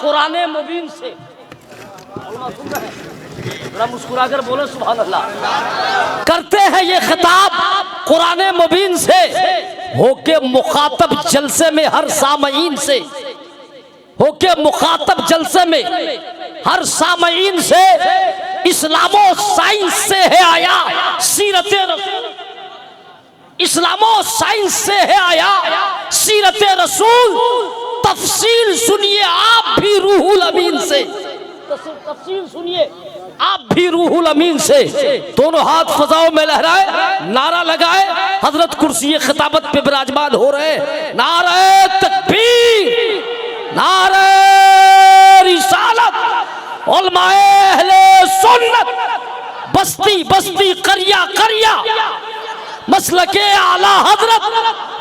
कुरान मुबीन से। जरा मुस्कुरा कर बोले सुभान अल्लाह। करते हैं ये खिताब कुरान मुबीन से, होके मुखातब जलसे में हर सामईन से, होके मुखातब जलसे में हर सामईन से। इस्लामो साइंस से है आया सीरत रसूल, इस्लामो साइंस से है आया सीरत रसूल। तफसील सुनिए आप भी रूहुल अमीन से, तफसील सुनिए आप भी रूहुल अमीन से। दोनों हाथ फजाओं में लहराए, नारा लगाए, हजरत कुर्सी खिताबत पे विराजमान हो रहे। नारे तकबीर, नारे रिसालत, उलमाए अहले सुन्नत, बस्ती बस्ती करिया करिया, मसलके आला हजरत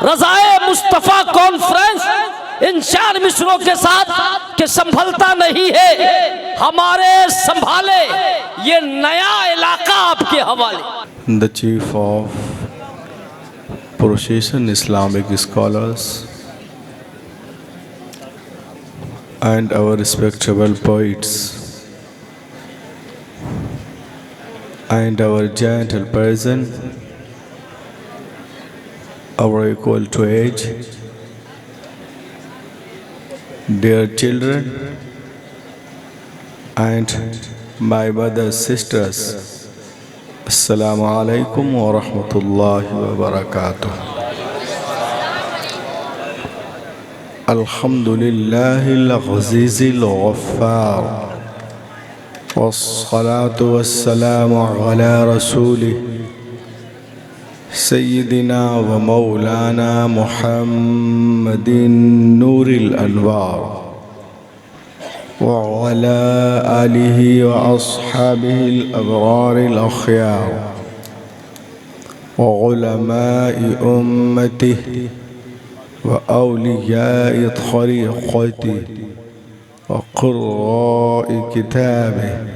रज़ाए मुस्तफ़ा कॉन्फ्रेंस इन 4 मिसरों के साथ कि संभलता नहीं है हमारे संभाले ये नया इलाका आपके हवाले। The Chief of Procession Islamic Scholars and our respectable poets and our gentle person, our equal to age, dear children and my mother's sisters, Assalamu alaikum wa rahmatullahi wa barakatuh. Alhamdulillahil azizil ghaffar, wassalatu wassalamu ala rasulih Sayyidina wa Maulana Muhammadin Nuril Anwar wa ala alihi wa ashabihi al-abrar al-akhyar wa ulama'i ummatihi wa awliya'i tariqatihi wa qurra'i kitabihi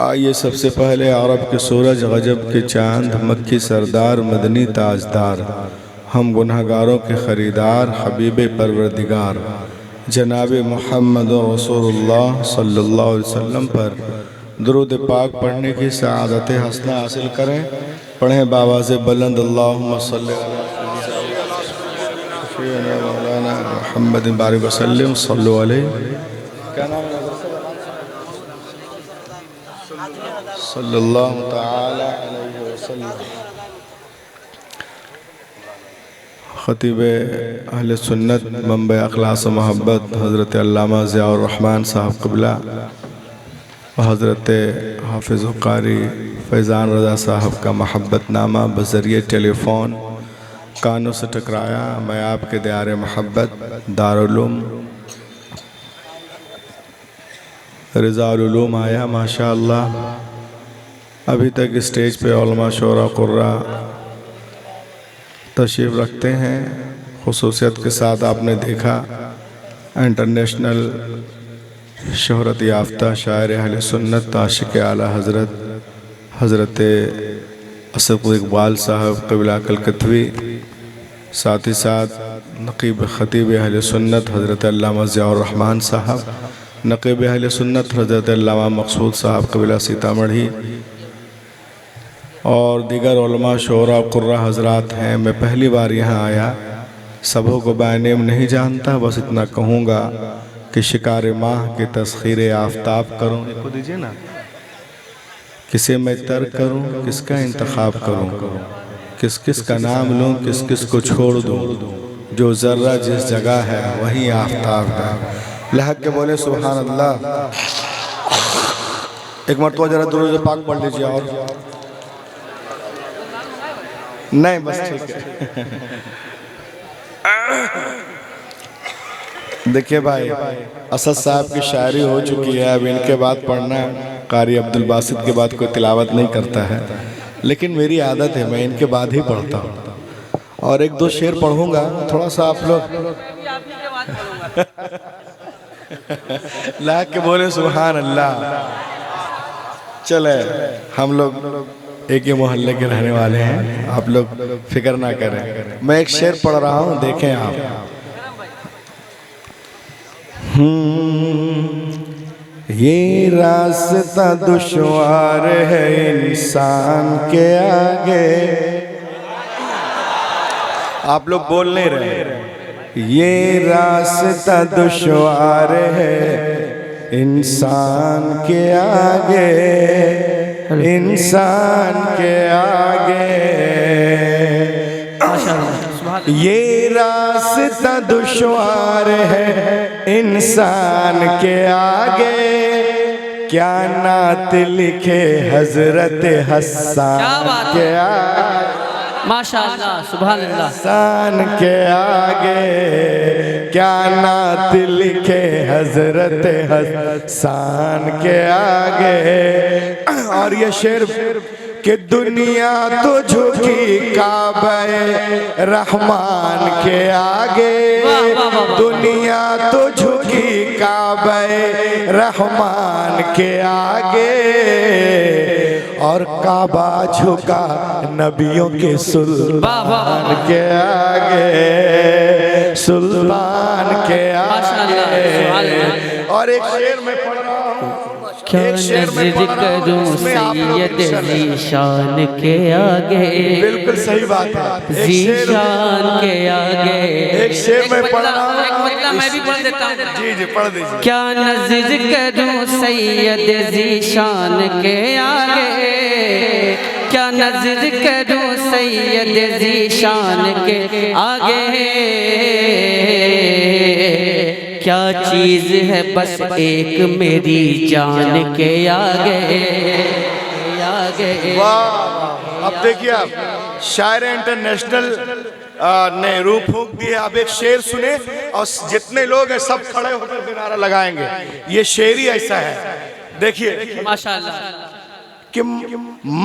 आइए सबसे पहले अरब के सूरज, गजब के चांद, मक्की सरदार, मदनी ताजदार, हम गुनहगारों के ख़रीदार, हबीब परवरदिगार जनाब मोहम्मद रसूलुल्लाह सल्लल्लाहु अलैहि वसल्लम पर दुरूद पाक पढ़ने की सआदत हसना हासिल करें। पढ़ें बावाज़ बुलंद अल्लाहुम्मा सल्ली अला मौलाना मुहम्मद बारिक वसल्लम सल्लु अलैहि। क्या नाम है? सल्लल्लाहु तआला अलैहि वसल्लम। ख़तीब अहले सुन्नत मंबे अखलास मोहब्बत हज़रत अल्लामा ज़ियाउर रहमान साहब क़िबला व हज़रत हाफ़िज़ क़ारी फैज़ान रज़ा साहब का महब्बतनामा बज़रिए टेलीफ़ोन कानों से टकराया। मैं आपके दियार मोहब्बत दारुल उलूम रिज़ाउल उलूम आया। माशा अल्लाह अभी तक स्टेज पे उलमा शोरा कुर्रा तशरीफ़ रखते हैं। ख़ुसूसियत के साथ आपने देखा इंटरनेशनल शोहरत याफ्ता शायर अहले सुन्नत आशिक़ आला हज़रत असद इकबाल साहब क़िबला कलकतवी, साथ ही साथ नक़ीब ख़तीब अहले सुन्नत हज़रत अल्लामा ज़ियाउर रहमान साहब, नक़ीब अहले सुन्नत हज़रत अल्लामा मक़सूद साहब क़िबला सीतामढ़ी और दीगर उलमा शोरा कुर्रा हज़रात हैं। मैं पहली बार यहाँ आया, सबों को बानेम नहीं जानता, बस इतना कहूँगा कि शिकार माह के तस्खीर आफ्ताब करूँ। इसको दीजिए ना, किसे मैं तर्क करूँ, किसका इंतखाब करूँ। किस किस का नाम लूं, किस किस को छोड़ दूं, जो जर्रा जिस जगह है वहीं आफताब है। लहक के बोले सुभान अल्लाह। एक मरतबा जरा दुरूद पाक पढ़ लीजिए। और नहीं बस ठीक है। देखिए भाई, असद साहब की शायरी हो चुकी है, अब इनके बाद पढ़ना कारी अब्दुल बासित के बाद कोई तिलावत नहीं करता है, लेकिन मेरी आदत है मैं इनके बाद ही पढ़ता हूँ। और एक दो शेर पढ़ूंगा, थोड़ा सा आप लोग ला के बोले सुभान अल्लाह। चले, हम लोग एक ही मोहल्ले के रहने वाले हैं, आप लोग फिक्र ना करें। मैं एक शेर पढ़ रहा हूँ, देखें आप। ये रास्ता दुश्वार है इंसान के आगे। आप लोग बोल नहीं रहे। ये रास्ता दुश्वार है इंसान के आगे, इंसान के आगे। ये रास्ता दुश्वार है इंसान के आगे, क्या नात लिखे हजरत हसन के आगे। माशाअल्लाह, सुभान अल्लाह। इंसान के आगे क्या नात लिखे हजरत हसन के आगे। और ये शेर कि दुनिया तो झुकी काबे रहमान के आगे, दुनिया तो झुकी काबे रहमान के आगे, और काबा झुका नबियों के सुल्तान के आगे, सुल्तान के आगे। और एक शेर में पढ़ रहा हूँ, क्या नज़र करूं सैयद ज़ीशान के आगे। बिल्कुल सही बात है, ज़ीशान के आगे। एक शेर में पढ़ रहा हूँ, मैं भी पढ़ देता हूँ। जी जी पढ़ दीजिए। क्या नज़र करूं सैयद ज़ीशान के आगे, क्या नज़र करूं सैयद ज़ीशान के आगे। क्या चीज़ है बस एक मेरी जान के आगे, आगे। वाह, अब देखिए आप, शायर इंटरनेशनल ने रूप फूंक दी है। अब एक शेर सुने और जितने लोग हैं सब खड़े होकर के नारा लगाएंगे। ये शेर ही ऐसा है, देखिए माशाअल्लाह। कि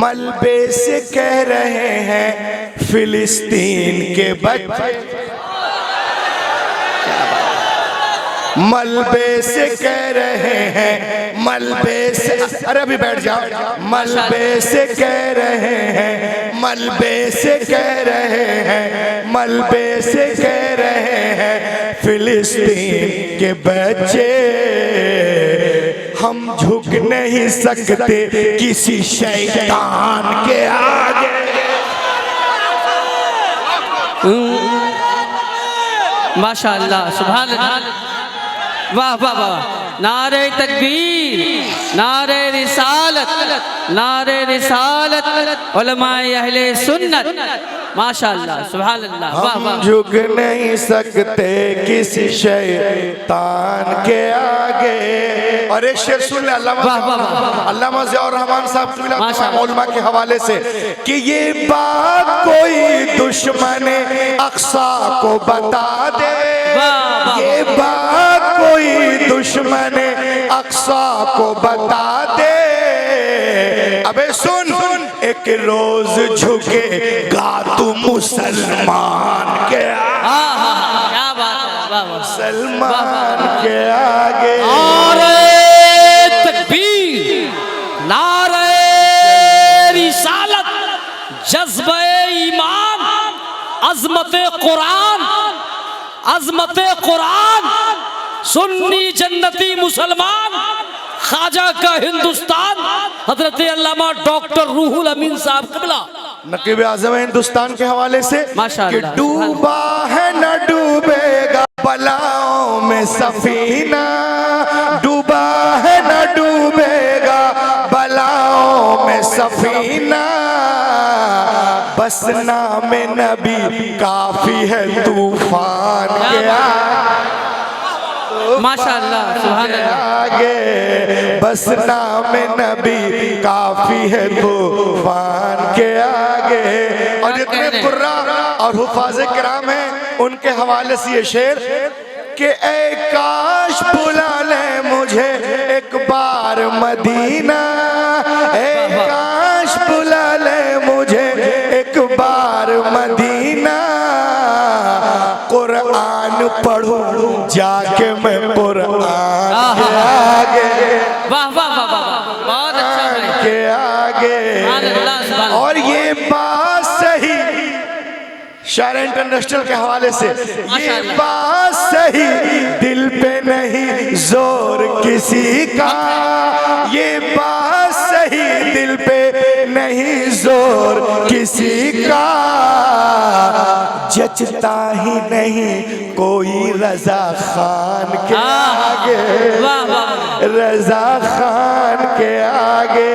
मलबे से कह रहे हैं फिलिस्तीन के बच्चे, मलबे से कह रहे हैं, मलबे से, अरे अभी बैठ जाओ। मलबे से कह रहे हैं, मलबे से कह रहे हैं, मलबे से कह रहे हैं फिलिस्तीन के बच्चे। हम झुक नहीं सकते किसी शैतान के आगे। माशाअल्लाह, सुभान अल्लाह। वाह वाह वाह। नारे तकबीर, नारे रिसालत, नारे रिसालत, उलमाए अहले सुन्नत। माशाअल्लाह, सुभान अल्लाह। वाह वाह। हम झुक नहीं सकते किसी शैतान के आगे। और एक शेर सुन ले अल्लामा ज़ियाउर रहमान साहब मौलमा के हवाले से कि ये बात कोई दुश्मन अक्सा को बता दे, ये बात कोई दुश्मन अक्सा को बता दे। अबे सुन, एक रोज झुकेगा तू मुसलमान के आगे, क्या बात है, मुसलमान के आगे। नारे तकबीर, नारे रिसालत, जज्बे ईमान, अजमते कुरान, अजमते कुरान, सुन्नी जन्नती मुसलमान, ख्वाजा का हिंदुस्तान, हजरत अल्लामा डॉक्टर रूहुल अमीन साहब क़िबला नकीब आज़म हिंदुस्तान के हवाले से कि डूबा है न डूबेगा बलाओं में सफीना, डूबा है न डूबेगा बलाओं में सफीना, बस नाम नबी काफी है तूफान के माशाअल्लाह, सुभान अल्लाह। आगे, बस नाम नबी काफी है तूफान के आगे। और जितने कुर्रा और हुफाज़े किराम हैं उनके हवाले से ये शेर कि ऐ काश बुला ले मुझे एक बार मदीना, ऐ काश बुला ले मुझे एक बार मदीना, कुरान पढ़ूं जाके मैं कुरान के आगे, वाह वाह वाह वाह, बहुत अच्छा भाई। के आगे। और ये बात सही शायर इंटरनेशनल के हवाले से, ये बात सही दिल पे नहीं जोर किसी का, ये बात सही दिल पे नहीं जोर किसी का, जचता ही नहीं कोई रजा खान के आगे, रजा खान के आगे,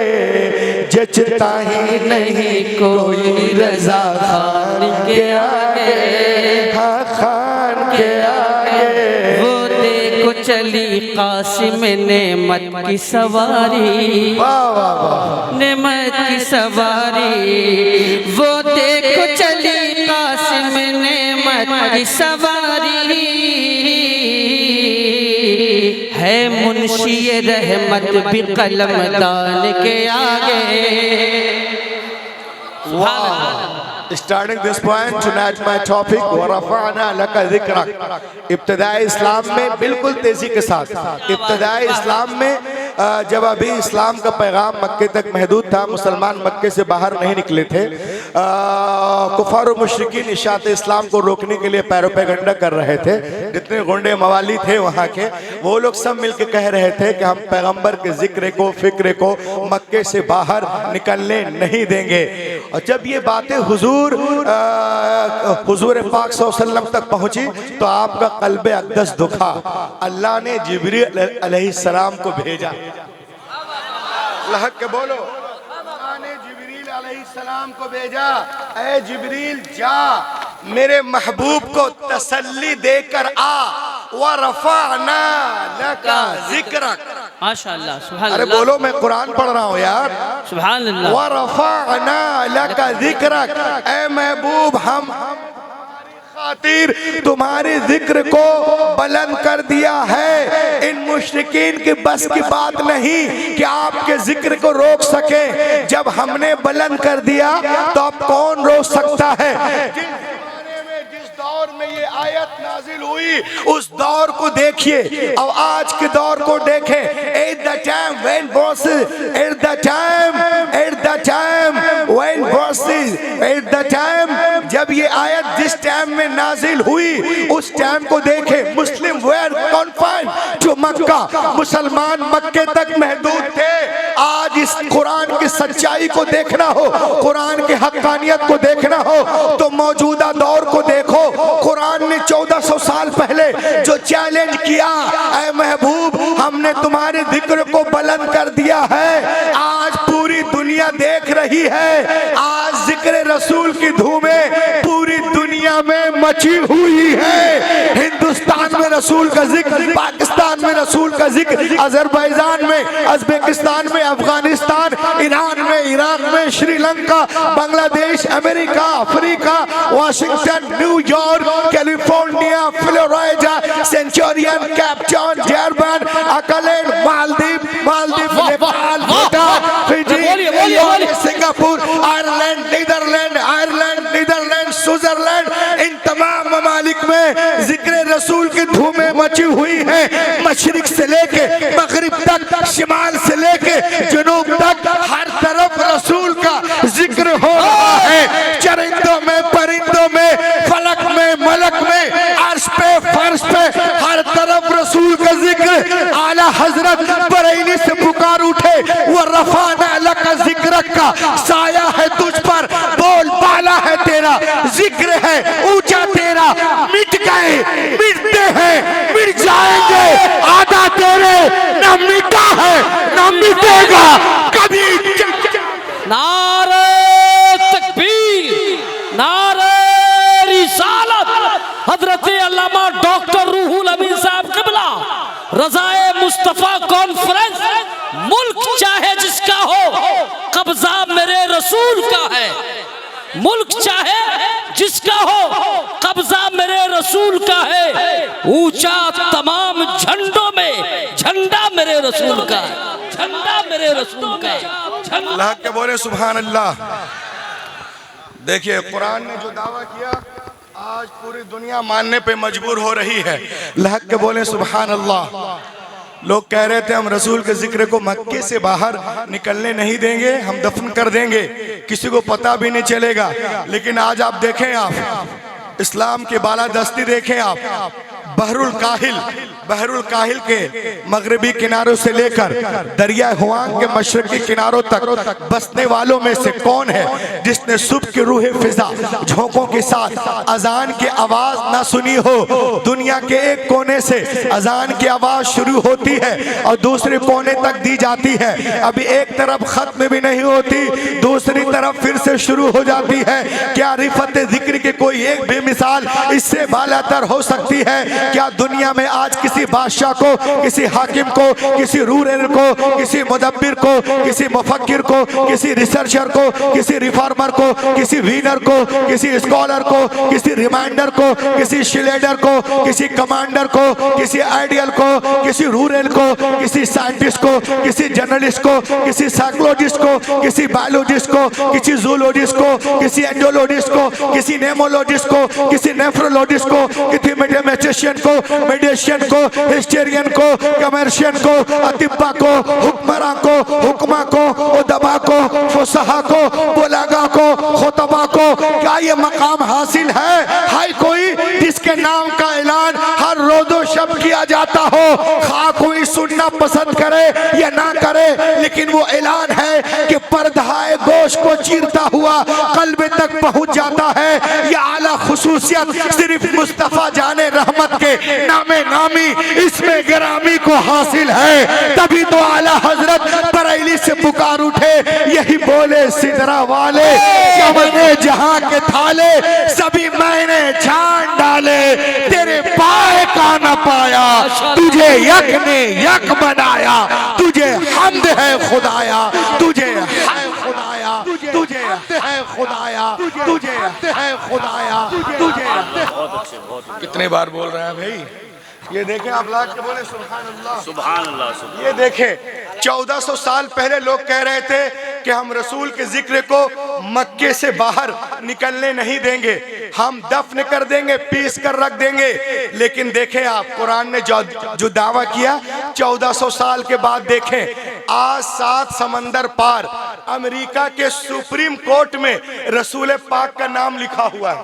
जचता ही नहीं कोई रजा खान के आगे, हाँ खान के आगे। वो देखो चली कासिम नेमत की सवारी, वाह वाह वाह, नेमत की सवारी, वो देखो चली कासिम नेमत की सवारी, है मुंशी रहमत भी कलमदान के आगे। Starting this point tonight my topic वरफ़अना लका ज़िक्रक। इब्तिदाई इस्लाम में बिल्कुल तेजी के साथ, इब्तिदाई इस्लाम में जब अभी इस्लाम का पैगाम मक्के तक महदूद था, मुसलमान मक्के से बाहर नहीं निकले थे, कुफार और मुशरिकीन इशाअत इस्लाम को रोकने के लिए पैरोपेगंडा कर रहे थे। जितने गुंडे मवाली थे वहाँ के, वो लोग सब मिलकर कह रहे थे कि हम पैगंबर के जिक्र को, फिक्र को मक्के से बाहर निकलने नहीं देंगे। और जब ये बातें हुजूर पाक सल्लल्लाहु अलैहि वसल्लम तक पहुंची तो आपका कल्बे अक़दस दुखा। अल्लाह ने जिब्रील अलैहिस्सलाम को भेजा, लहक के बोलो, अल्लाह ने जिब्रील अलैहिस्सलाम को भेजा, ऐ जिब्रील जा मेरे महबूब को तसल्ली देकर आ, वरफ़अना लका ज़िक्रक। माशाअल्लाह, सुभान अरे अल्लाह, बोलो, मैं कुरान पढ़ रहा हूँ यार। सुभान अल्लाह। वरफ़अना लका ज़िक्रक, ऐ महबूब हम खातिर तुम्हारे जिक्र को बुलंद कर दिया है। इन मुशरिकीन की बस की बात नहीं कि आपके जिक्र को रोक सके, जब हमने बुलंद कर दिया तो अब कौन रोक सकता है। जिस दौर में ये आयत नाजिल हुई उस दौर को देखिए और आज के दौर को देखें। At the time when verses, at the time when verses, at the time जब ये आयत जिस टाइम में नाजिल हुई उस टाइम को देखें। मुस्लिम वेयर कॉन्फाइंड टू मक्का, मुसलमान मक्के तक महदूद थे। आज इस कुरान की सच्चाई को देखना हो, कुरान की हक्कानियत को देखना हो तो मौजूदा दौर को देखो। कुरान ने 1400 साल पहले जो चैलेंज किया, ऐ महबूब हमने तुम्हारे जिक्र को बुलंद कर दिया है, आज पूरी दुनिया देख रही है। आज जिक्र रसूल की धूमें पूरी दुनिया में मची हुई है। हिंदुस्तान में रसूल का जिक्र, पाकिस्तान में रसूल का जिक्र, अजरबैजान में, उज़्बेकिस्तान में, अफगानिस्तान, ईरान में, इराक में, Sri Lanka, Bangladesh, America, Africa, Washington, New York, California, Florida, Centurion, Cape Town, German, Auckland, Maldives, Nepal, Bhutan, Fiji, Singapore, Netherland, Switzerland, इन तमाम ममालिक में जिक्र रसूल की धूमें मची हुई है। मशरिक से लेके मगरिब तक, शिमाल से लेके जनूब तक हर तरफ रसूल का जिक्र हो रहा है। चरिंदों में, परिंदों में, फलक में, मलक में, अर्श पे, फर्श पे, हर तरफ रसूल का जिक्र। आला हजरत बरेली से पुकार उठे, वो रफ़अना लका ज़िक्रक का साया है तुझ पर, बोल बाला है तेरा, जिक्र है ऊंचा तेरा। मिट गए, मिटते हैं, मिट जाएंगे, आधा तेरे न मिटा है न मिटेगा कभी। नारे तकबीर, रजाए मुस्तफा कॉन्फ्रेंस, मुल्क चाहे जिसका हो कब्जा मेरे रसूल का है। मुल्क चाहे जिसका हो कब्जा मेरे रसूल का है। ऊंचा तमाम झंडों में झंडा मेरे रसूल का है, झंडा मेरे रसूल का है। अल्लाह के बोले सुभान अल्लाह। देखिए कुरान ने जो दावा किया आज पूरी दुनिया मानने पे मजबूर हो रही है। अल्लाह के बोले सुभान अल्लाह। लोग कह रहे थे हम रसूल के जिक्र को मक्के से बाहर निकलने नहीं देंगे, हम दफन कर देंगे, किसी को पता भी नहीं चलेगा। लेकिन आज आप देखें, आप इस्लाम की बालादस्ती देखें, आप बहरुल काहिल के मगरबी किनारों से लेकर दरिया हुआंग के मशरकी किनारों तक बसने वालों में से कौन है जिसने सुबह की रूह फिजा झोंकों के साथ अजान की आवाज ना सुनी हो। दुनिया के एक कोने से अजान की आवाज शुरू होती है और दूसरे कोने तक दी जाती है। अभी एक तरफ खत्म भी नहीं होती, दूसरी तरफ फिर से शुरू हो जाती है। क्या रिफत जिक्र के कोई एक बेमिसाल इससे बालातर हो सकती है? क्या दुनिया में आज किसी बादशाह को, किसी हाकिम को, किसी रूलर को, किसी मुदब्बिर को, किसी मुफक्किर को, किसी रिसर्चर को, किसी रिफॉर्मर को, किसी वीनर को, किसी स्कॉलर को, किसी रिमाइंडर को, किसी शिलेडर को, किसी कमांडर को, किसी आइडियल को, किसी रूरल को, किसी साइंटिस्ट को, किसी जर्नलिस्ट को, किसी साइकोलॉजिस्ट को, किसी बायोलॉजिस्ट को, किसी जूलॉजिस्ट को, किसी एंडोलॉजिस्ट को, किसी नेमोलॉजिस्ट को, किसी नेफ्रोलॉजिस्ट को, किसी मैथमेटिशियन को, मेडिशियन को, हिस्टेरियन को, कमर्शियन को, अतिब्बा को, हुक्मरां को, हुक्मा को, उदबा को, फुसहा को, बुलागा को, खुतबा को, क्या ये मकाम हासिल है? हाय कोई जिसके नाम का ऐलान हर रोजो शब किया जाता हो, खा कोई सुनना पसंद करे या ना करे, लेकिन वो ऐलान है कि पर्दाए गोश को चीरता हुआ कल्ब तक पहुंच जाता है। ये आला खुसूसियत सिर्फ मुस्तफा जाने रहमत के नामे नामी इसमें गिरामी को हासिल है। तभी तो आला हजरत बरेली से पुकार उठे, यही बोले सिदरा वाले, चमने जहां के थाले सभी मैंने छान डाले, तेरे पाए का न पाया, तुझे यक ने यक बनाया, तुझे हमद है खुदाया, तुझे है खुदाया, तुझे है खुदाया, तुझे है खुदाया, तुझे। कितने बार बोल रहे हैं भाई? ये देखें आप लाख के बोले सुभान अल्लाह, सुभान अल्लाह। ये देखें 1400 साल पहले लोग कह रहे थे कि हम रसूल के जिक्र को मक्के से बाहर निकलने नहीं देंगे, हम दफन कर देंगे, पीस कर रख देंगे। लेकिन देखें आप कुरान ने जो दावा किया 1400 साल के बाद देखें आज 7 समंदर पार अमेरिका के सुप्रीम कोर्ट में रसूल पाक का नाम लिखा हुआ है।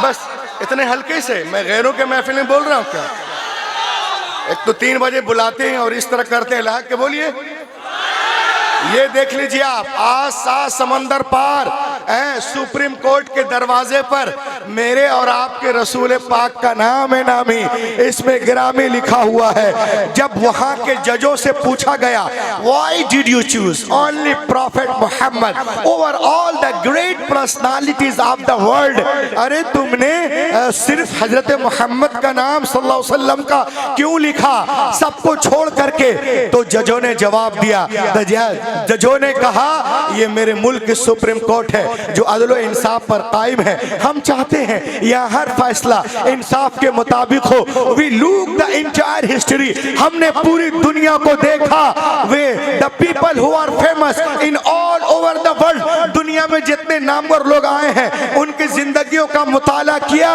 बस इतने हल्के से मैं गैरों के महफिल में बोल रहा हूँ क्या? एक तो 3 बजे बुलाते हैं और इस तरह करते हैं। लाख के बोलिए, ये देख लीजिए आप आज 7 समंदर पार सुप्रीम कोर्ट के दरवाजे पर मेरे और आपके रसूल पाक का नाम है नामी, इसमें गिरामी लिखा हुआ है। जब वहां के जजों से पूछा गया why did you choose only prophet Muhammad over all the great personalities of the world, अरे तुमने सिर्फ हजरत मोहम्मद का नाम सल्लल्लाहु अलैहि वसल्लम का क्यों लिखा सबको छोड़ करके? तो जजों ने जवाब दिया, जजों ने कहा ये मेरे मुल्क की सुप्रीम कोर्ट है जो अदल व इंसाफ पर कायम है, हम चाहते हैं यहाँ हर फैसला इंसाफ के मुताबिक हो। We look the entire history, हमने पूरी दुनिया को देखा। वे the people who are famous in all over the world, दुनिया में जितने नामवर लोग आए हैं उनकी जिंदगियों का मुताला किया।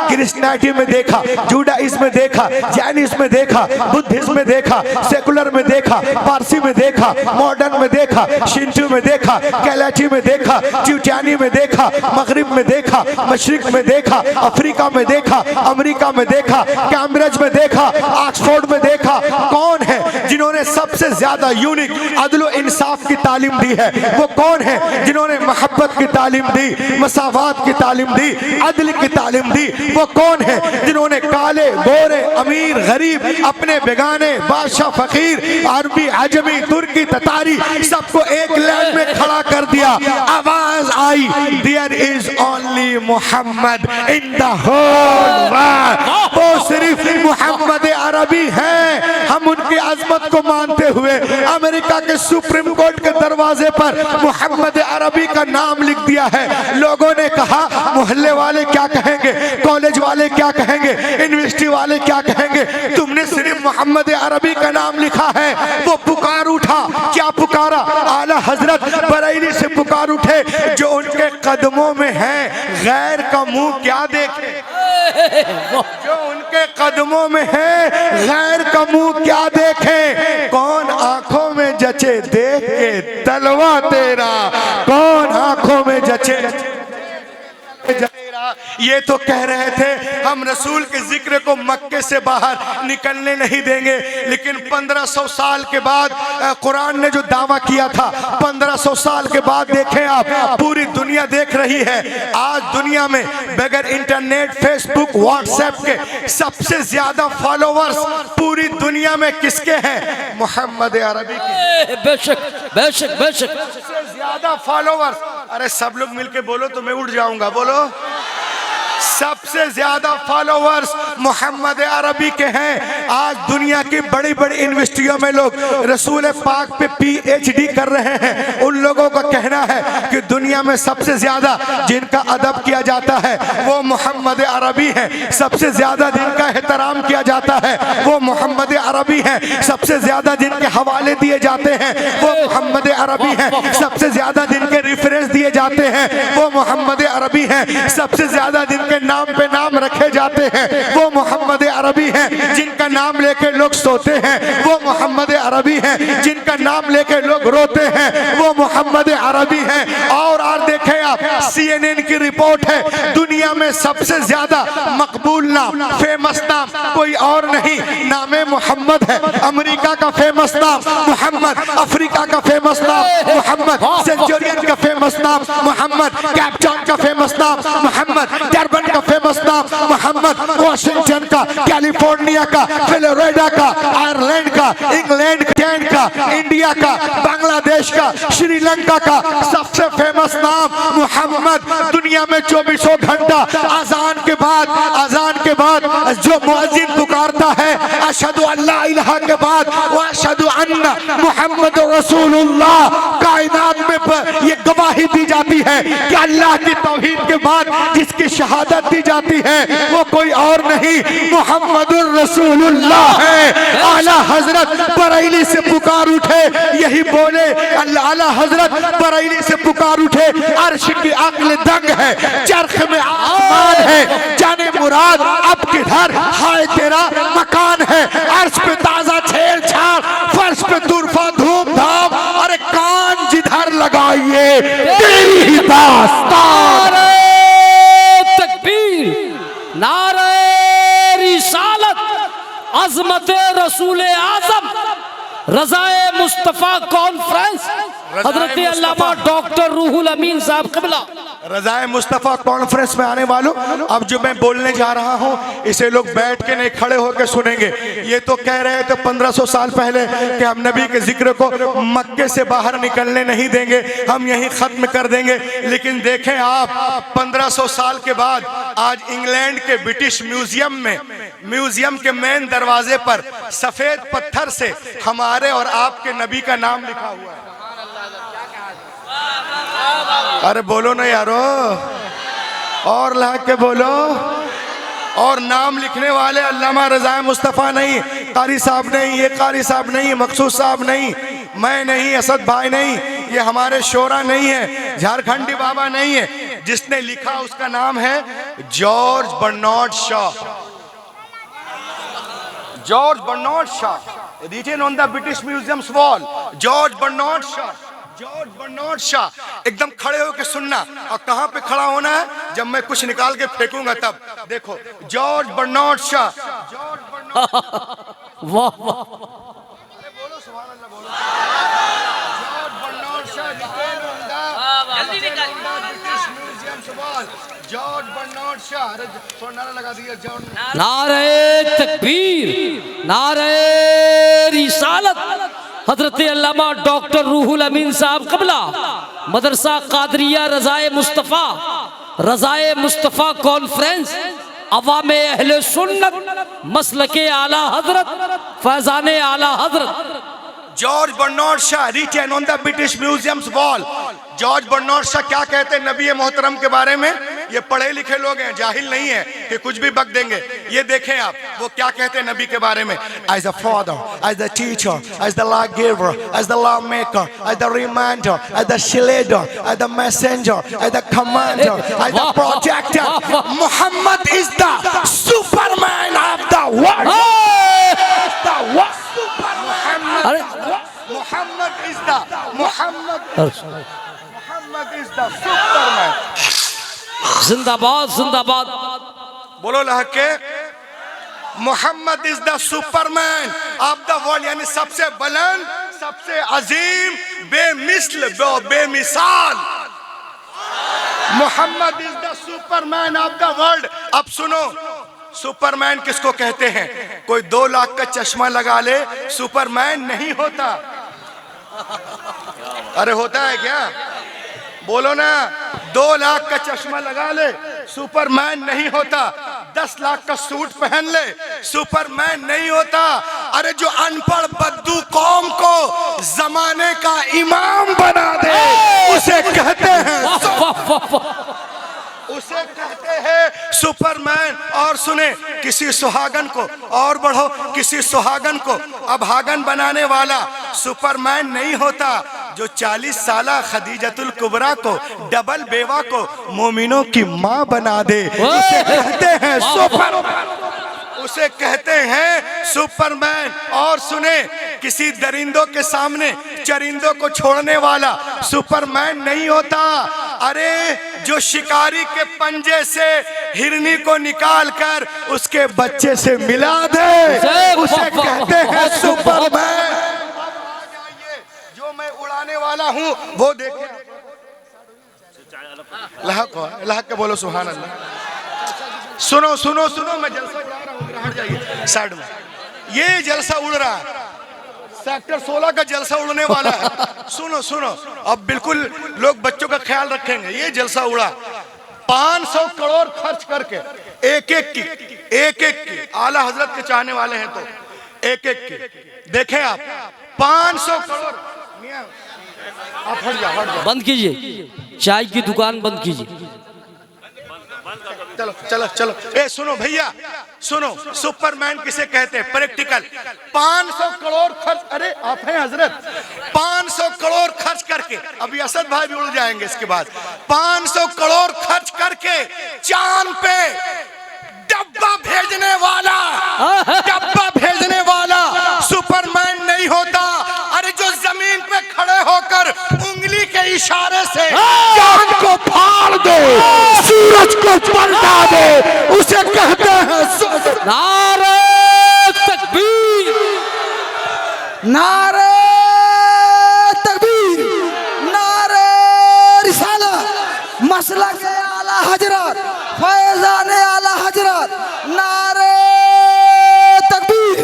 क्रिश्चियनिटी में देखा, जूडाइज्म में देखा, जैनिज्म में देखा, बुद्धिज्म में देखा, सेकुलर में देखा, पारसी में देखा, मॉडर्न में देखा, शिंटू में देखा, कैलाची में देखा, च्यूटानी में देखा, मगरिब में देखा, मशरिक में देखा, अफ्रीका में देखा, अमेरिका में देखा, कैम्ब्रिज में देखा, ऑक्सफोर्ड में देखा। कौन है जिन्होंने सबसे ज्यादा यूनिक अदल व इंसाफ की तालीम दी है? वो कौन है जिन्होंने मोहब्बत की तालीम दी, मसावात की तालीम दी, अदल की तालीम दी? वो कौन है जिन्होंने काले गोरे अमीर गरीब अपने बेगाने बादशाह फकीर अरबी अजमी तुर्की ततारी सबको एक लाइन में खड़ा कर दिया? आवाज आई, there is only Mohammed in the whole world. वो सिर्फ मोहम्मद अरबी है। हम उनकी अजमत को मानते हुए अमेरिका के सुप्रीम कोर्ट के दरवाजे पर मोहम्मद अरबी का नाम लिख दिया है। लोगों ने कहा मोहल्ले वाले क्या कहेंगे, कॉलेज वाले क्या कहेंगे, यूनिवर्सिटी वाले क्या कहेंगे, तुमने सिर्फ मोहम्मद अरबी का नाम लिखा है। वो पुकार उठा, क्या पुकारा? आला हजरत बरेली से पुकार उठे, जो उनके कदमों में है गैर का मुंह क्या देखे, जो उनके कदमों में है गैर का मुंह क्या देखे। कौन आंखों में जचे देख के तलवा तेरा, कौन आंखों में जचे ये तो कह रहे थे हम रसूल के जिक्र को मक्के से बाहर निकलने नहीं देंगे। लेकिन 1500 साल के बाद कुरान ने जो दावा किया था, 1500 साल के बाद देखें आप, पूरी दुनिया देख रही है। आज दुनिया में बगैर इंटरनेट, फेसबुक, व्हाट्सएप के सबसे ज्यादा फॉलोवर्स पूरी दुनिया में किसके हैं? मोहम्मद अरबी के। बेशक बेशक बेशक, सबसे ज्यादा फॉलोवर्स। अरे सब लोग मिलके बोलो तो मैं उठ जाऊंगा। बोलो, सबसे ज्यादा फॉलोवर्स मोहम्मद अरबी के हैं। आज दुनिया की बड़ी बड़ी यूनिवर्सिटियों में लोग रसूल पाक पे PhD कर रहे हैं। उन लोगों का कहना है कि दुनिया में सबसे ज्यादा जिनका अदब किया जाता है वो मोहम्मद अरबी है। सबसे ज्यादा जिनका एहतराम किया जाता है वो मोहम्मद अरबी है। सबसे ज्यादा जिनके हवाले दिए जाते हैं वो मोहम्मद अरबी है। सबसे ज्यादा जिनके रेफरेंस दिए जाते हैं वो मोहम्मद अरबी है। सबसे ज्यादा जिनके नाम पे नाम रखे जाते हैं वो मोहम्मद अरबी हैं। जिनका नाम लेके लोग सोते हैं वो मोहम्मद अरबी हैं। जिनका नाम लेके लोग रोते हैं वो मोहम्मद अरबी हैं। और देखें आप, CNN की रिपोर्ट है, दुनिया में सबसे ज्यादा मकबूल नाम, फेमस नाम कोई और नहीं, नामे मोहम्मद है। अमेरिका का फेमस नाम मोहम्मद, अफ्रीका का फेमस नाम मोहम्मद, सेंचुरियन का फेमस नाम मोहम्मद, कैप्टन का फेमस नाम मोहम्मद, डरबन का फेमस नाम मोहम्मद, वाशिंगटन का, कैलिफोर्निया का, फ्लोरिडा का, आयरलैंड का, इंग्लैंड का, इंडिया का, बांग्लादेश का, श्रीलंका का सबसे फेमस नाम मोहम्मद। दुनिया में 24 घंटा अजान के बाद जो मुअज्जिन पुकारता है अशहदु अल्ला इलाहा के बाद व अशहदु अन्ना मुहम्मद रसूलुल्लाह, कायनात में ये गवाही दी जाती है कि अल्लाह की तौहीद के बाद जिसकी शहादत दी जाती है वो कोई और नहीं, मुहम्मदुर रसूलुल्लाह है। आला हजरत बरेली से पुकार उठे, यही बोले, आला हजरत बरेली से पुकार उठे, अर्श की अक्ल दंग है, चरख में आसमान है, जाने मुराद अब किधर हाय तेरा मकान है। अर्श पे ताजा छेड़छाड़, फर्श पे तुरफा धूमधाम, अरे कान जिधर लगाइए तेरी ही दास्तान। नारे रिसालत, अजमत रसूल आजम, रज़ाए मुस्तफ़ा कॉन्फ्रेंस, हजरत अल्लामा डॉक्टर रूहुल अमीन साहब क़िबला। रज़ाए मुस्तफ़ा कॉन्फ्रेंस में आने वालों, अब जो मैं बोलने जा रहा हूँ इसे लोग बैठ के नहीं खड़े होकर सुनेंगे। ये तो कह रहे थे 1500 साल पहले कि हम नबी के जिक्र को मक्के से बाहर निकलने नहीं देंगे, हम यहीं ख़त्म कर देंगे। लेकिन देखें आप, 1500 साल के बाद आज इंग्लैंड के ब्रिटिश म्यूजियम के मेन दरवाजे पर सफ़ेद पत्थर से हमारे और आपके नबी का नाम लिखा हुआ है। अरे बोलो ना यारो, और ला के बोलो। और नाम लिखने वाले अल्लामा रज़ाए मुस्तफ़ा नहीं, कारी साहब नहीं, ये कारी साहब नहीं, मकसूद साहब नहीं, मैं नहीं, असद भाई नहीं, ये हमारे शोरा नहीं है, झारखंडी बाबा नहीं है। जिसने लिखा उसका नाम है George Bernard Shaw. George Bernard Shaw, written on the British museum's wall, George Bernard Shaw. George Bernard Shaw. एकदम खड़े होकर सुनना, और कहां पे खड़ा होना है? जब मैं कुछ निकाल के फेंकूंगा तब। देखो, George Bernard Shaw. George Bernard, वाह वाह, बोलो सुभान अल्लाह, बोलो। George Bernard Shaw, written on the जल्दी निकाल British museum's wall, George Bernard Shaw. अरे थोड़ा नारा लगा दिया, जॉर्ज। नारे तकबीर, नारे रिसालत, हजरत अल्लामा डॉक्टर रूहुल अमीन साहब क़िबला। मदरसा कादरिया रज़ाए मुस्तफ़ा कॉन्फ्रेंस अवाम अहले सुन्नत मसलके आला हजरत फैजान आला हजरत George Bernard Shaw written on the British museum's wall. George Bernard Shaw क्या कहते हैं नबी मोहतरम के बारे में? ये पढ़े लिखे लोग हैं, जाहिल नहीं है कि कुछ भी बक देंगे। ये देखें आप, वो क्या कहते हैं नबी के बारे में? As the father, as the teacher, as the law giver, as the law maker, as the reminder, as the shielder, as the messenger, as the commander, as the protector. Muhammad is the superman of the world. Muhammad is the superman. जिंदाबाद जिंदाबाद। बोलो लहक के। Muhammad is the superman of the world, यानी सबसे बुलंद, सबसे अजीम, बेमिसल, बेमिसाल। Muhammad is the superman of the world. अब सुनो, सुपरमैन किसको कहते हैं? कोई 2 लाख का चश्मा लगा ले सुपरमैन नहीं होता। अरे होता है क्या? बोलो ना। 2 लाख का चश्मा लगा ले सुपरमैन नहीं होता। 10 लाख का सूट पहन ले सुपरमैन नहीं होता। अरे जो अनपढ़ बद्दू कौम को जमाने का इमाम बना दे उसे कहते हैं उसे कहते हैं सुपरमैन। और सुने, किसी सुहागन को, और बढ़ो, किसी सुहागन को अभागन बनाने वाला सुपरमैन नहीं होता। जो 40 साला खदीजतुल कुबरा को, डबल बेवा को मोमिनों की माँ बना दे उसे कहते हैं सुपरमैन। उसे कहते हैं सुपरमैन। और सुने, किसी दरिंदों के सामने चरिंदों को छोड़ने वाला सुपरमैन नहीं होता। अरे जो शिकारी के पंजे से हिरनी को निकाल कर उसके बच्चे से मिला दे उसे कहते हैं सुपरमैन। जो मैं उड़ाने वाला हूँ वो देखे। लहक के बोलो सुभान अल्लाह। सुनो सुनो सुनो, मैं जलसा उड़ा रहा हूँ, हट जाइए साइड में। ये जलसा उड़ रहा है, सेक्टर 16 का जलसा उड़ने वाला है। सुनो सुनो, अब बिल्कुल लोग बच्चों का ख्याल रखेंगे। ये जलसा उड़ा 500 करोड़ खर्च करके, एक एक की आला हजरत के चाहने वाले हैं तो एक की देखें आप। 500 करोड़। आप हट जाओ। बंद कीजिए, चाय की दुकान बंद कीजिए। चलो चलो चलो। ए सुनो भैया, सुनो, सुपरमैन किसे कहते हैं? प्रैक्टिकल। 500 करोड़ खर्च, अरे आप हैं हजरत, 500 करोड़ खर्च करके, अभी असद भाई भी उड़ जाएंगे इसके बाद। 500 करोड़ खर्च करके चांद पे डब्बा भेजने वाला सुपरमैन नहीं होता। अरे जो जमीन पे खड़े होकर उंगली के इशारे से चांद को फाड़ दे, सूरज को पलटा दे उसे कहते हैं नारे तकबीर, नारे तकबीर, नारे रिसालत, मसलक आला हजरत, फैजान आला हजरत। नारे तकबीर,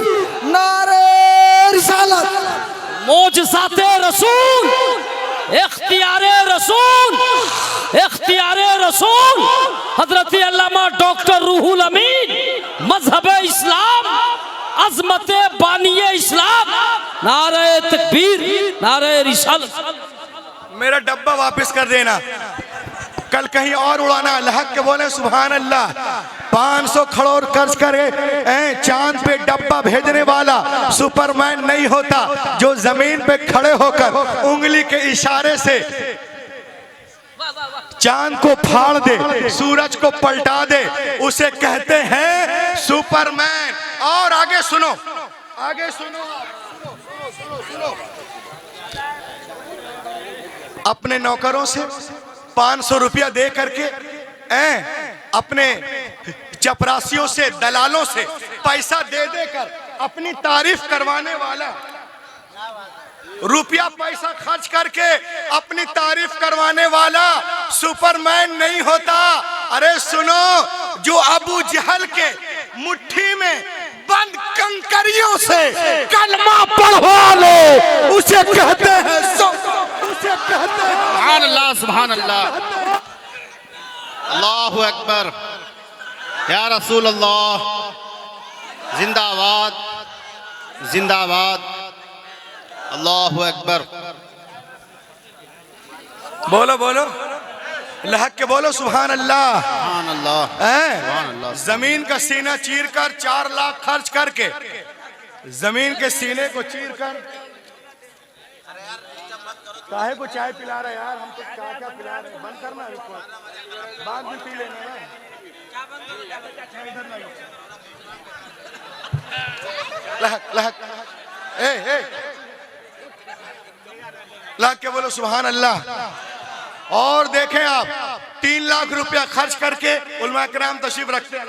नारे रिसालत। मोजज़ाते रसूल, इख्तियारे रसूल हजरत अल्लामा डॉक्टर रूहुल अमीन, मजहब इस्लाम, अजमत बानिए इस्लाम। नारे तकबीर, नारे रिसालत। मेरा डब्बा वापस कर देना, कल कहीं और उड़ाना। लहक के बोले सुभान अल्लाह। 500 करोड़ खर्च करे चांद पे डब्बा भेजने वाला सुपरमैन नहीं होता। जो जमीन पे खड़े होकर उंगली के इशारे से चांद को फाड़ दे, सूरज को पलटा दे उसे कहते हैं सुपरमैन। और आगे सुनो, आगे सुनो, सुनो, सुनो। अपने नौकरों से 500 रुपया दे करके, अपने चपरासियों से, दलालों से पैसा दे देकर अपनी तारीफ करवाने वाला, रुपया पैसा खर्च करके अपनी तारीफ करवाने वाला सुपरमैन नहीं होता। अरे सुनो, जो अबू जहल के मुट्ठी में बंद कंकरियों से कलमा पढ़वा लो उसे कहते हैं उसे कहते हैं सुभान अल्लाह, सुभान अल्लाह, अल्लाहु अकबर, या रसूल अल्लाह, जिंदाबाद, जिंदाबाद, अल्लाहु अकबर। बोलो बोलो, लहक के बोलो सुभान अल्लाह। सुभान अल्लाह, सुभान अल्लाह। जमीन का सीना चीर कर 4 लाख खर्च करके, जमीन के सीने को चीर कर, काहे को चाय पिला रहे यार, हम तो क्या पिला रहे हैं, बंद करना इसको, बाद में पी लेना ना। लहक लहक, ए लहक के बोलो सुभान अल्लाह। और देखें आप, 3 लाख रुपया खर्च करके, उलमा किराम तशरीफ रखते हैं,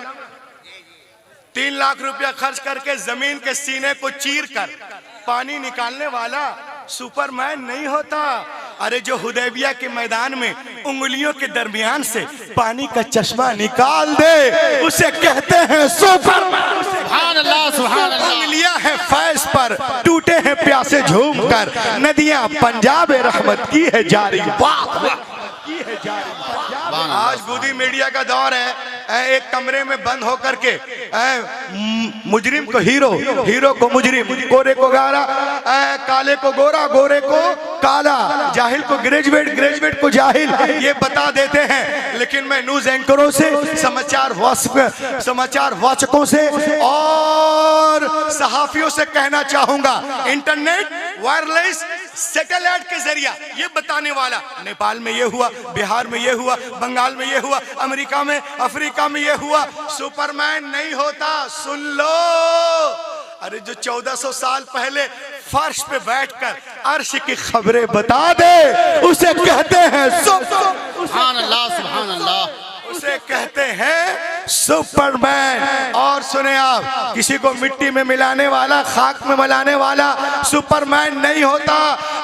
3 लाख रुपया खर्च करके जमीन के सीने को चीर कर पानी निकालने वाला सुपरमैन नहीं होता। अरे जो हुदैबिया के मैदान में उंगलियों के दरमियान से पानी का चश्मा निकाल दे, उसे कहते हैं सुपरमैन। सुभान अल्लाह, सुभान अल्लाह। उंगलियां हैं फैज पर, टूटे हैं प्यासे झूम कर, नदियां पंजाब रहमत की है जारी, की है जारी। आज गोदी मीडिया का दौर है, एक कमरे में बंद होकर के मुजरिम को हीरो, हीरो को मुजरिम, गोरे को गारा, काले को गोरा, गोरे को काला, जाहिल को ग्रेजुएट, ग्रेजुएट को जाहिल, ये बता देते हैं। लेकिन मैं न्यूज एंकरों से, समाचार वाचकों से और सहाफियों से कहना चाहूंगा, इंटरनेट वायरलेस सैटेलाइट के जरिया ये बताने वाला, नेपाल में ये हुआ, बिहार में ये हुआ, बंगाल में ये हुआ, अमेरिका में, अफ्रीका में ये हुआ, सुपरमैन नहीं होता। सुन लो, अरे जो 1400 साल पहले फर्श पे बैठकर अर्श की खबरें बता दे, उसे कहते हैं सुभान अल्लाह, सुभान अल्लाह, उसे कहते हैं सुपरमैन। और सुने आप, किसी को मिट्टी में मिलाने वाला, खाक में मिलाने वाला सुपरमैन नहीं होता।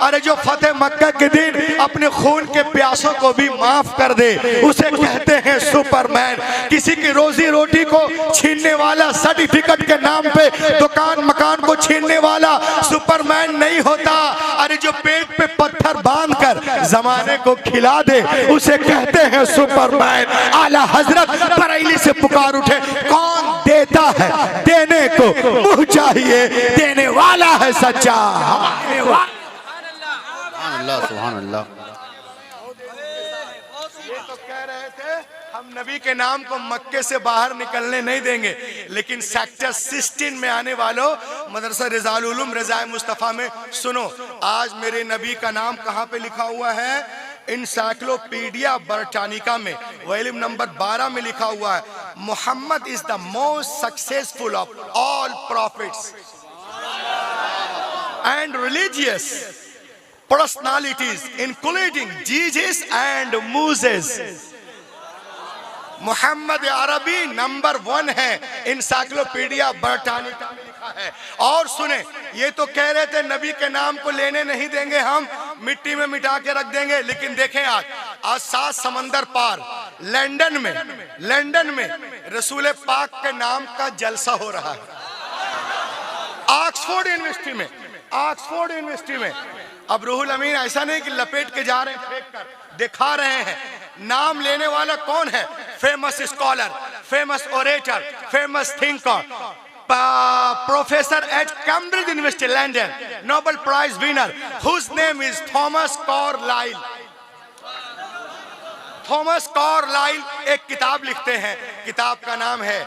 अरे जो फतेह मक्का के दिन अपने खून के प्यासों को भी माफ कर दे, उसे कहते हैं सुपरमैन। किसी की रोजी रोटी को छीनने वाला, सर्टिफिकेट के नाम पे दुकान मकान को छीनने वाला सुपरमैन नहीं होता। अरे जो पेट पे पत्थर बांध कर जमाने को खिला दे, उसे कहते हैं सुपरमैन। आला हजरत बरेली से पुकार उठे, कौन देता है, देने को मुंह चाहिए, देने वाला है सच्चा। सुभान अल्लाह, सुभान अल्लाह। ये तो कह रहे थे हम नबी के नाम को मक्के से बाहर निकलने नहीं देंगे, लेकिन सेक्टर 16 में आने वालों, मदरसा रिजाल उलूम रज़ाए मुस्तफ़ा में सुनो, आज मेरे नबी का नाम कहाँ पे लिखा हुआ है? इंसाइक्लोपीडिया ब्रिटानिका में वॉल्यूम नंबर 12 में लिखा हुआ है, Mohammed is the most successful of all prophets and religious personalities including Jesus and Moses. Mohammed अरबी नंबर 1 है, इंसाइक्लोपीडिया ब्रिटानिका में लिखा है। और सुने, ये तो कह रहे थे नबी के नाम को लेने नहीं देंगे, हम मिट्टी में मिटा के रख देंगे। लेकिन देखें आज 7 समंदर पार लंदन में रसूल पाक के नाम का जलसा हो रहा है। ऑक्सफोर्ड यूनिवर्सिटी में अब रूहुल अमीन ऐसा नहीं कि लपेट के जा रहे हैं, फेंक कर दिखा रहे हैं। नाम लेने वाला कौन है? Famous scholar, famous orator, famous thinker, professor at Cambridge University London, Nobel prize winner, whose name is Thomas Carlyle. Thomas Carlyle एक किताब लिखते हैं, किताब का नाम है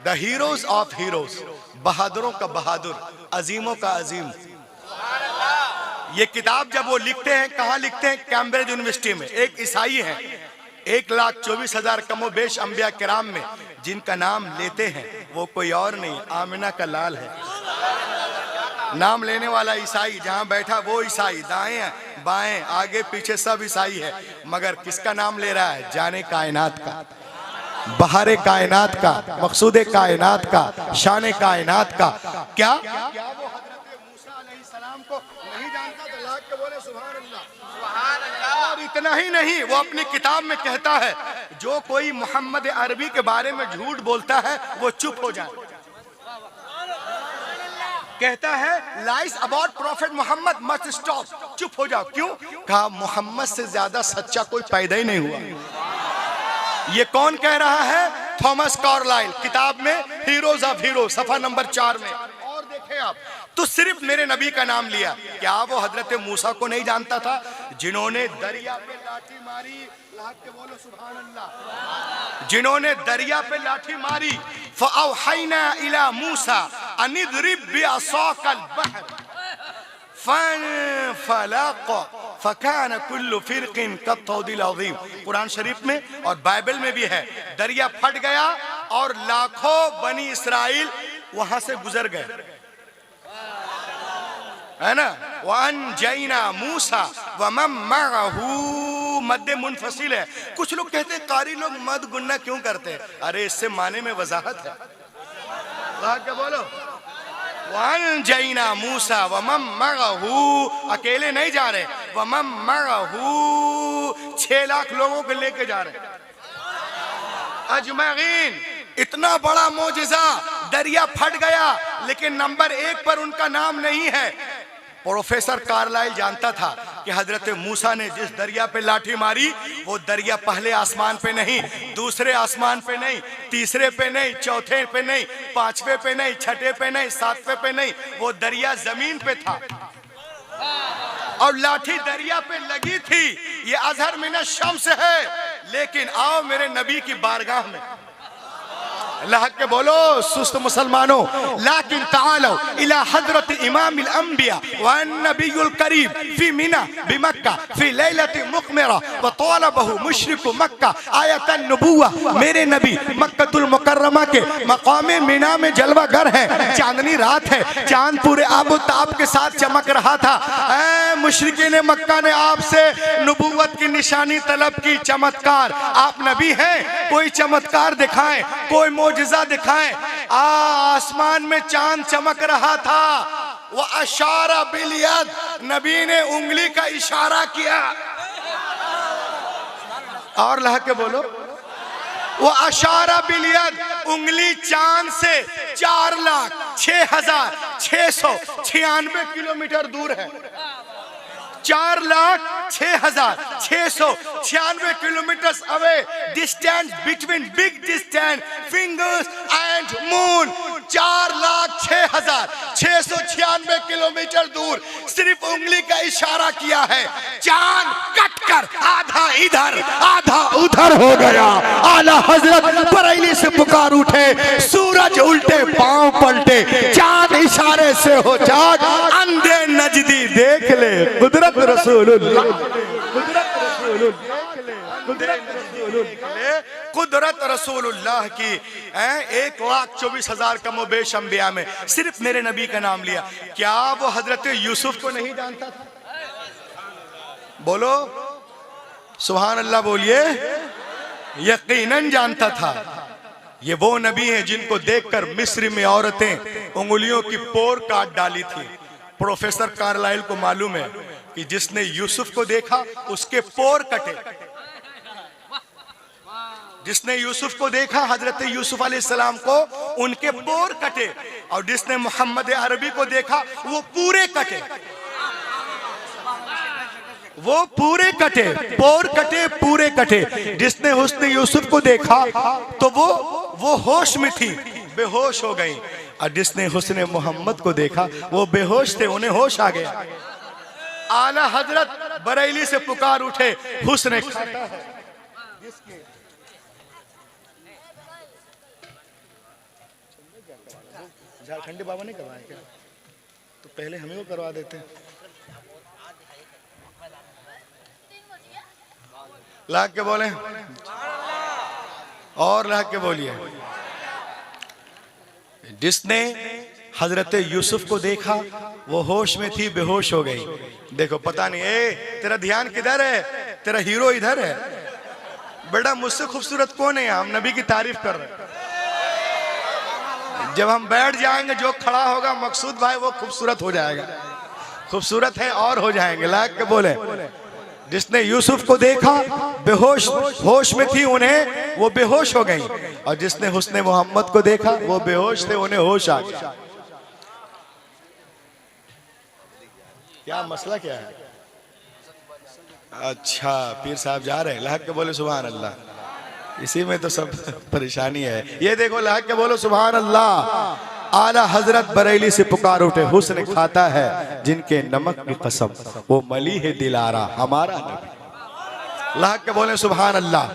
द हीरोज ऑफ हीरोज, बहादुरों का बहादुर, अजीमों का अजीम। ये किताब जब वो लिखते हैं, कहाँ लिखते हैं? कैम्ब्रिज यूनिवर्सिटी में। एक ईसाई है, 1,24,000 कमोबेश अंबिया किराम में जिनका नाम लेते हैं वो कोई और नहीं, आमिना का लाल है। नाम लेने वाला ईसाई जहां बैठा वो ईसाई, दाएं बाएं आगे पीछे सब ईसाई है, मगर किसका नाम ले रहा है? जाने कायनात का, बहारे कायनात का, मकसूदे कायनात का, शाने कायनात का। क्या वो हजरत मूसा अलैहिस्सलाम को नहीं जानता? तो लाख के बोले सुभान अल्लाह, सुभान अल्लाह। और इतना ही नहीं, वो अपनी किताब में कहता है जो कोई मोहम्मद अरबी के बारे में झूठ बोलता है वो चुप हो जाए। कहता है lies about prophet Muhammad must stop, चुप हो जाओ। क्यों? कहा मोहम्मद से ज्यादा सच्चा कोई पैदा ही नहीं हुआ। ये कौन कह रहा है? थॉमस कार्लाइल, किताब में हीरोज ऑफ हीरो, सफा नंबर 4 में। और देखें आप, तो सिर्फ मेरे नबी का नाम लिया। क्या वो हजरत मूसा को नहीं जानता था जिन्होंने दरिया पे लाठी मारी? लाहक के बोलो सुभान अल्लाह। जिन्होंने दरिया पे लाठी मारी, फ़अवहैना इला मूसा अन इज़रिब बिअसाकल बहर फंफलक फकान कुल्लु फिरकिन कत्तौदिल अज़ीम। कुरान शरीफ में और बाइबल में भी है। दरिया फट गया और लाखों बनी इसराइल वहां से गुजर गए, है ना। वन जैना मूसा व मम मअहू, मद्दे मुनफसिल है। कुछ लोग कहते हैं कारी लोग मद गुन्ना क्यों करते हैं? अरे इससे माने में वजाहत है। क्या बोलो? वन जैना मूसा व मम मअहू, अकेले नहीं जा रहे, व मम मअहू 6 लाख लोगों को लेके जा रहे अजमईन। इतना बड़ा मोजिजा, दरिया फट गया, लेकिन नंबर 1 पर उनका नाम नहीं है। प्रोफेसर कार्लाइल जानता था कि हजरत मूसा ने जिस दरिया पे लाठी मारी, वो दरिया पहले आसमान पे नहीं, दूसरे आसमान पे नहीं, तीसरे पे नहीं, चौथे पे नहीं, 5वें पे नहीं, 6ठे पे नहीं, 7वें पे नहीं, वो दरिया जमीन पे था और लाठी दरिया पे लगी थी। ये अजहर मिन शम्स है। लेकिन आओ मेरे नबी की बारगाह में, अल्लाह के बोलो सुस्त मुसलमानों, लाकिन तालो इला हजरत इमामिल अंबिया व नबीयुल करीम फी मिना बिमक्का फी लैलति मुक़मिरा व तलबहु मुशरिक मक्का आयतन नबुव्वा। मेरे नबी मक्कतुल मुकर्रमा के मकाम मिना में जलवा गर है, चांदनी रात है, चांद पूरे आबोताब के साथ चमक रहा था। मुशरिकीन मक्का ने आपसे नबुव्वत की निशानी तलब की, चमत्कार। आप नबी हैं, कोई चमत्कार दिखाएं, कोई मोजिजा दिखाएं। आसमान में चांद चमक रहा था। वो अशारा बिलियद, नबी ने उंगली का इशारा किया। और लह के बोलो, वो अशारा बिलियद, उंगली चांद से 4,06,696 किलोमीटर दूर है। 4,06,696 kilometers away, distance between big distance fingers and moon। 4,06,696 kilometre दूर सिर्फ उंगली का इशारा किया है। चांद कटकर आधा इधर आधा उधर हो गया। आला हजरत बरेली से पुकार उठे, सूरज उल्टे पांव पलटे, चांद इशारे से हो जाग, अंधे नजदी देख ले कुदरत रसूलुल्लाह, कुदरत रसूलुल्लाह की। 1,24,000 कमोबेश अंबिया में सिर्फ मेरे नबी का नाम लिया। क्या वो हजरत यूसुफ को नहीं जानता था? बोलो सुभान अल्लाह, बोलिए। यकीनन जानता था। ये वो नबी हैं जिनको देखकर मिस्र में औरतें उंगलियों की पोर काट डाली थी। प्रोफेसर कार्लाइल को मालूम है कि जिसने यूसुफ को देखा उसके पोर कटे। जिसने यूसुफ को देखा, हजरत यूसुफ अलैहिस्सलाम को, उनके पोर कटे। और जिसने मोहम्मद अरबी को देखा वो पूरे कटे, वो पूरे कटे, पोर कटे, पूरे कटे। जिसने हुस्न यूसुफ को देखा तो वो होश में थी, बेहोश हो गई। और जिसने हुस्न मोहम्मद को देखा वो बेहोश थे, उन्हें होश आ गया। आला हजरत बरेली से पुकार उठे, हुस्न झारखंडी बाबा नहीं करवाए क्या? तो पहले हमें को करवा देते। लाख के बोले और लाख के बोलिए। जिसने हजरत यूसुफ को देखा वो होश में थी, बेहोश हो गई। देखो पता नहीं, तेरा ध्यान किधर है? तेरा हीरो इधर है। बेटा मुझसे खूबसूरत कौन है? हम नबी की तारीफ कर रहे हैं। जब हम बैठ जाएंगे, जो खड़ा होगा मकसूद भाई, वो खूबसूरत हो जाएगा। खूबसूरत है और हो जाएंगे। लाख के बोले, जिसने यूसुफ को देखा बेहोश, होश में थी उन्हें, वो बेहोश हो गई। और जिसने हुस्ने मोहम्मद को देखा वो बेहोश थे, उन्हें होश आ गया। क्या मसला क्या है? अच्छा, पीर साहब जा रहे हैं, लहक के बोले सुभान अल्लाह। इसी में तो सब परेशानी है। ये देखो, लहक के बोलो सुभान अल्लाह। आला हजरत बरेली से पुकार उठे, हुस्न खाता है जिनके नमक की कसम, वो मली है दिलारा हमारा नबी। लहक के बोले सुभान अल्लाह।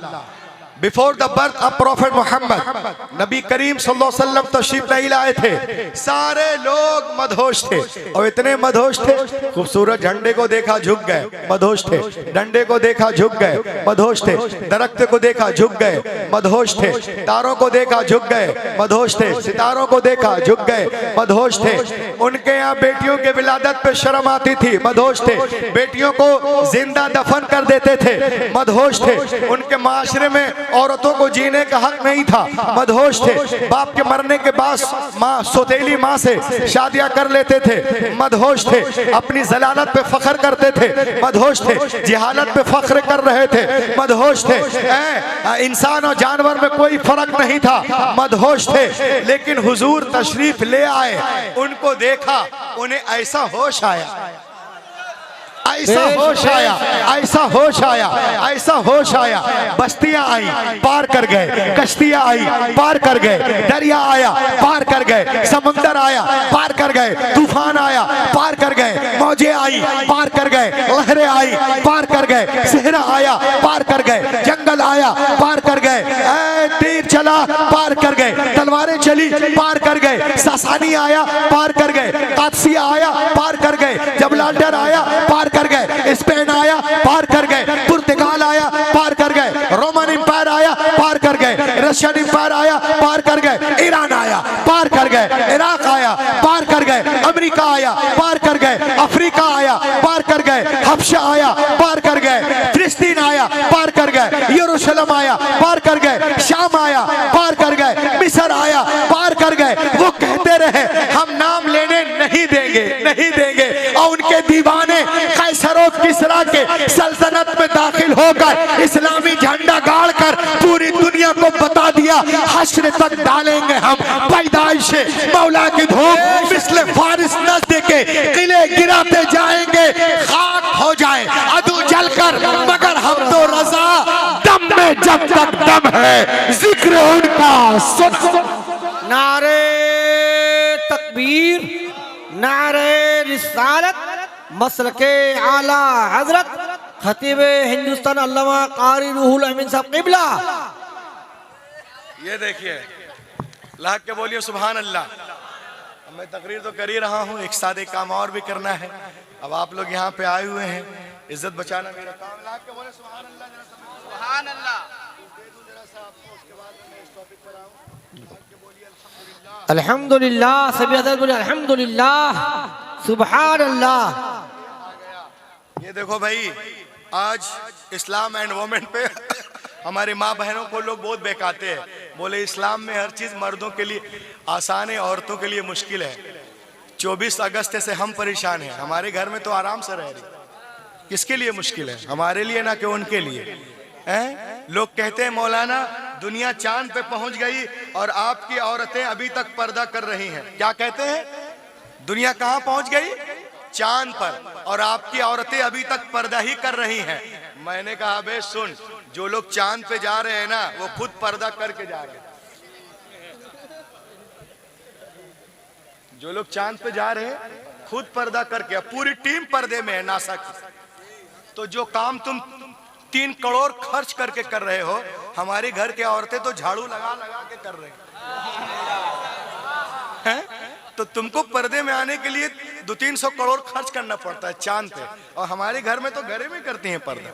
Before the birth of prophet Mohammed, नबी करीम सल्लल्लाहु अलैहि वसल्लम तशरीफ नहीं लाए थे, सारे लोग मदहोश थे। और इतने मदहोश थे, खूबसूरत झंडे को देखा झुक गए, मदहोश थे। डंडे को देखा झुक गए, मदहोश थे। दरख्त को देखा झुक गए, मदहोश थे। तारों को देखा झुक गए, मदहोश थे। सितारों को देखा झुक गए, मदहोश थे। उनके यहाँ बेटियों के विलादत पे शर्म आती थी, मदहोश थे। बेटियों को जिंदा दफन कर देते थे, मदहोश थे। उनके माशरे में औरतों को जीने का हक नहीं था, मदहोश थे। बाप के मरने के बाद माँ, सौतेली माँ से शादियां कर लेते थे, मदहोश थे। अपनी जलालत पे फख्र करते थे, मदहोश थे। जिहालत पे फख्र कर रहे थे, मदहोश थे। इंसान और जानवर में कोई फर्क नहीं था, मदहोश थे। लेकिन हुजूर तशरीफ ले आए, उनको देखा, उन्हें ऐसा होश आया, ऐसा होश आया, ऐसा होश आया, ऐसा होश आया। बस्तियां आई, पार कर गए। कश्तियां आई, पार कर गए। दरिया आया, पार कर गए। समुंदर आया, पार कर गए। तूफान आया, पार कर गए। मौजें आई, पार कर गए। लहरें आई, पार कर गए। सहरा आया, पार कर गए। जंगल आया, पार कर गए। तीर चला, पार कर गए। तलवारें चली, पार कर गए। सासानी आया, पार कर गए। कादसिया आया, पार कर गए। जबलालटर आया, पार कर गए। स्पेन आया, पार कर गए। पुर्तगाल आया, पार कर गए। रोमन इंपायर आया, पार कर गए। रशियन इंपायर आया, पार कर गए। ईरान आया, पार कर गए। इराक आया, पार कर गए। अमेरिका आया, पार कर गए। अफ्रीका आया, पार कर गए। हबशा आया, पार कर गए। फिलिस्तीन आया, पार कर गए। यरूशलेम आया, पार कर गए। शाम आया, पार कर गए। मिस्र आया, पार कर गए। वो कहते रहे, हम नाम लेने नहीं देंगे, नहीं देंगे। और उनके दीवाने कैसर और किसरा के सल्तनत में दाखिल होकर इस्लामी झंडा गाड़कर पूरी दुनिया को बता दिया, हश्र तक डालेंगे हम पैदाइश मौला की धूप, मिस्ले फारिस नज़्द के किले गिराते जाएंगे, खाक हो जाए अदू जलकर, मगर हम तो रजा दम में जब तक दम है जिक्र उनका नारे तकबीर, नारे रिसालत, मसल के आला हजरत खतीब हिंदुस्तान अल्लामा कारी रूहुल अमीन साहब क़िबला। ये देखिए, लाख के बोलिए सुभान अल्लाह। मैं तकरीर तो कर ही रहा हूँ, एक सादे काम और भी करना है। अब आप लोग यहाँ पे आए हुए हैं, इज्जत बचाना मेरा काम। लाख के बोले सुभान अल्लाह, सुभान अल्लाह। अल्हम्दुलिल्लाह, सभी हज़रत बोले अल्हम्दुलिल्लाह, सुभान अल्लाह। ये देखो भाई, आज इस्लाम एंड वोमेन पे हमारी माँ बहनों को लोग बहुत बहकाते हैं। बोले इस्लाम में हर चीज़ मर्दों के लिए आसान है, औरतों के लिए मुश्किल है। 24 अगस्त से हम परेशान हैं, हमारे घर में तो आराम से रह रही। किसके लिए मुश्किल है? हमारे लिए ना कि उनके लिए हैं? लोग कहते हैं मौलाना दुनिया चांद पे पहुंच गई और आपकी औरतें अभी तक पर्दा कर रही हैं। क्या कहते हैं? दुनिया कहाँ पहुंच गई? चांद पर, और आपकी औरतें अभी तक पर्दा ही कर रही हैं। मैंने कहा बे सुन, जो लोग चांद पे जा रहे हैं ना, वो खुद पर्दा करके जा रहे हैं। जो लोग चांद पे जा रहे हैं खुद पर्दा करके, पूरी टीम पर्दे में है नासा की। तो जो काम तुम 3 करोड़ खर्च करके कर रहे हो, हमारी घर की औरतें तो झाड़ू लगा लगा के कर रहे हैं। तो तुमको पर्दे में आने के लिए 200-300 करोड़ खर्च करना पड़ता है चांद पे, और हमारे घर में तो घरे में करती हैं पर्दा।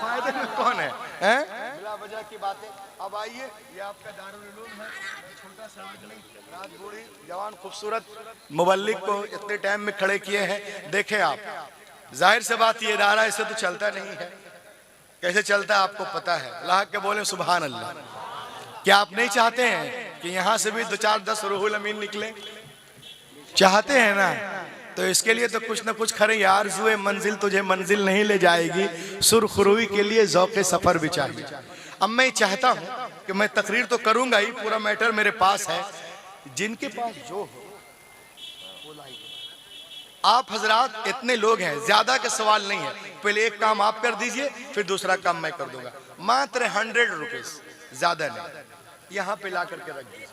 फायदे में कौन है? बिला वजह की बातें। अब आइए, ये आपका दारुल उलूम है, छोटा सा आदमी, रात बूढ़ी जवान खूबसूरत मुबल्लिग को इतने टाइम में खड़े किए हैं। देखें आप, जाहिर से बात ये इदारा ऐसे तो चलता नहीं है। कैसे चलता है आपको पता है। अल्लाह के बोले सुभान अल्लाह। क्या आप नहीं चाहते हैं कि यहाँ से भी 2-4-10 रूहुल अमीन निकले? चाहते हैं ना? तो इसके लिए तो कुछ ना कुछ खरे यार जुए मंजिल तुझे मंजिल नहीं ले जाएगी, सुरखरुई के लिए ज़ौक़े सफ़र भी चाहिए। अब मैं चाहता हूँ कि मैं तकरीर तो करूँगा ही, पूरा मैटर मेरे पास है। जिनके पास जो हो वो लाइए। आप हजरात इतने लोग हैं, ज्यादा का सवाल नहीं है। पहले एक काम आप कर दीजिए, फिर दूसरा काम मैं कर दूंगा। मात्र 100 रुपीज, ज्यादा नहीं। यहाँ पे ला करके रख दीजिए,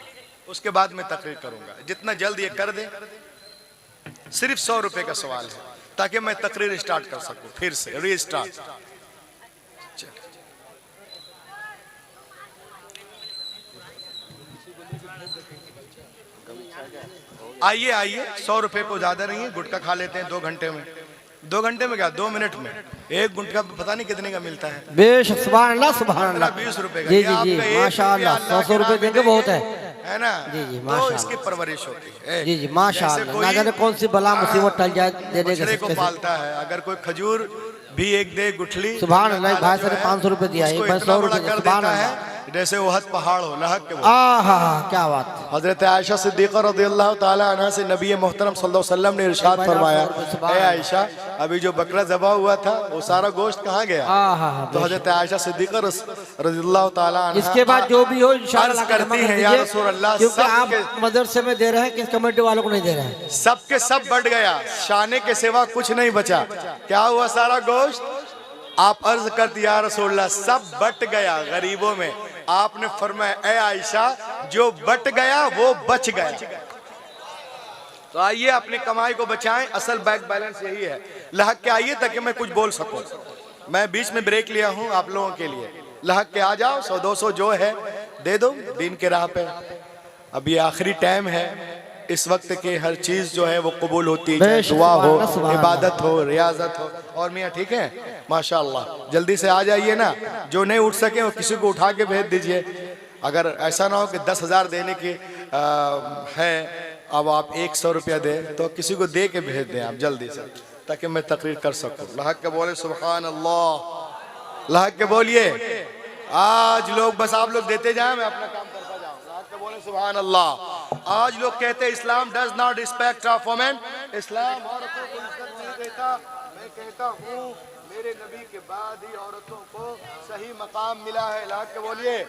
उसके बाद मैं तकरीर करूंगा। जितना जल्द ये कर दे, सिर्फ 100 रुपए का सवाल है, ताकि मैं तकरीर स्टार्ट कर सकूं, फिर से रीस्टार्ट। आइए आइए, 100 रुपए को ज्यादा नहीं है, गुटखा खा लेते हैं 2 घंटे में। 2 घंटे में क्या, 2 मिनट में। एक गुटखा पता नहीं कितने का मिलता है। बेशक, सुभान अल्लाह सुभान अल्लाह। 20 रुपए का। जी जी जी, माशाअल्लाह। 100 रुपए देंगे बहुत है ना। जी जी, तो माशाअल्लाह। इसकी परवरिश होती है। जी जी, माशाअल्लाह। ना जाने कौन सी बला मुसीबत टल जाए देने के बछड़े को पालता है। अगर कोई खजूर भी एक दे, गुठली, सुभान अल्लाह। भाई साहब ने 500 रुपए दिया, एक भाई 100 रुपए, सुभान अल्लाह। जैसे वहद पहाड़ हो, लहक के वो। क्या बात। हजरत आयशा सिद्दीक़ा रज़ियल्लाहु ताला अन्हा से नबी मोहतरम सल्लल्लाहु अलैहि वसल्लम ने इरशाद फरमाया, ए आयशा, अभी जो बकरा ज़बह हुआ था वो सारा गोश्त कहाँ गया? तो हजरत आयशा सिद्दीक़ा रज़ियल्लाहु ताला अन्हा इसके बाद जो भी हो इंशाअल्लाह करती है, या रसूल अल्लाह, क्योंकि आप मदरसे में दे रहे हैं, किस कमेटी वालों को नहीं दे रहे हैं। सबके सब बढ़ गया, शाने के सिवा कुछ नहीं बचा। क्या हुआ? सारा गोश्त। आप अर्ज करती, या रसूल अल्लाह, सब बट गया गरीबों में। आपने फरमाया, ए आयशा, जो बट गया वो बच गया। तो आइए अपनी कमाई को बचाएं, असल बैंक बैलेंस यही है। लहक के आइए ताकि मैं कुछ बोल सकूं। मैं बीच में ब्रेक लिया हूं आप लोगों के लिए। लहक के आ जाओ, 100-200 जो है दे दो दीन के राह पे। अब ये आखिरी टाइम है, इस वक्त के हर चीज जो है वो कबूल होती है, चाहे दुआ हो, इबादत हो, रियाजत हो। और मियाँ ठीक है, माशाअल्लाह। जल्दी से आ जाइए ना, जो नहीं उठ सके वो किसी को उठा के भेज दीजिए। अगर ऐसा ना हो कि 10,000 देने की है, अब आप 100 रुपया दे, तो किसी को दे के भेज दें आप जल्दी से, ताकि मैं तकरीर कर सकूं। लहक के बोले सुभान अल्लाह, लहक के बोलिए। आज लोग बस आप लोग देते जाए, मैं अपना काम करता जाऊं। लहक के बोले सुभान अल्लाह। आज लोग कहते हैं Islam does not respect of women, Islam औरतों को इज्जत नहीं देता। मैं कहता हूँ मेरे नबी के बाद ही औरतों को सही मकाम मिला है। लहक के बोलिए,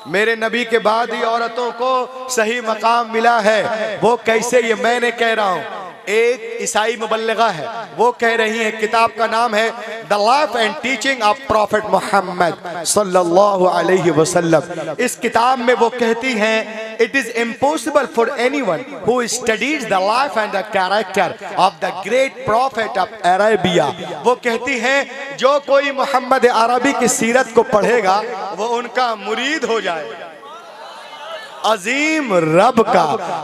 मेरे नबी के बाद ही औरतों को सही मकाम मिला है। वो कैसे? ये मैं नहीं कह रहा हूँ, एक ईसाई मुबल्लिगा है, वो कह रही है। किताब का नाम है the life and teaching of prophet Muhammad सल्लल्लाहु अलैहि वसल्लम। इस किताब में वो कहती हैं, it is impossible for anyone who studies the life and the character of the great prophet of Arabia. वो कहती हैं, जो कोई मोहम्मद अरबी की सीरत को पढ़ेगा वो उनका मुरीद हो जाएगा। अजीम रब का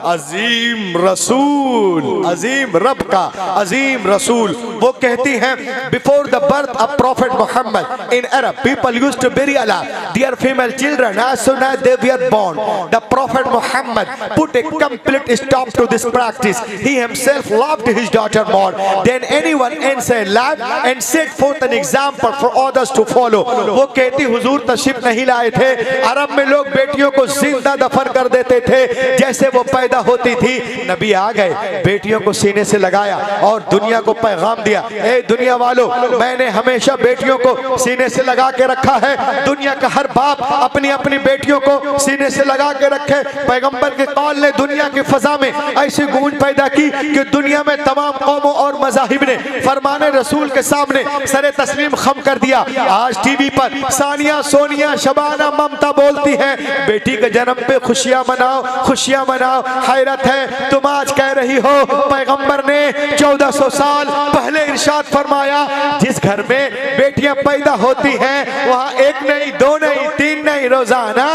अजीम रसूल, अजीम रब का अजीम रसूल। वो कहती हैं, before the birth of prophet Muhammad in Arab people used to bury Allah their female children as soon as they were born. The prophet Muhammad put a complete stop to this practice. He himself loved his daughter more than anyone else alive and set forth an example for others to follow. वो कहती, हुजूर तशरीफ नहीं लाए थे, अरब में लोग बेटियों को जिंदा दफन कर देते थे जैसे वो पैदा होती थी। नबी आ गए, बेटियों को सीने से लगाया और दुनिया को पैगाम दिया, ए दुनिया वालों, मैंने हमेशा बेटियों को सीने से लगा के रखा है। दुनिया का हर बाप अपनी अपनी बेटियों को सीने से लगा के रखे। पैगंबर के कौल ने दुनिया की फजा में ऐसी गूंज पैदा की कि दुनिया में तमाम कौमों और मज़ाहिब ने फरमाने रसूल के सामने सरे तस्लीम खम कर दिया। आज टीवी पर सानिया, सोनिया, शबाना, ममता बोलती है, बेटी के जन्म पे खुशियां मनाओ, खुशियां मनाओ। हैरत है, तुम आज कह रही हो पैगंबर ने 1400 साल पहले इरशाद फरमाया, जिस घर में बेटियां पैदा होती हैं वहां एक नहीं, दो नहीं, तीन नहीं, रोजाना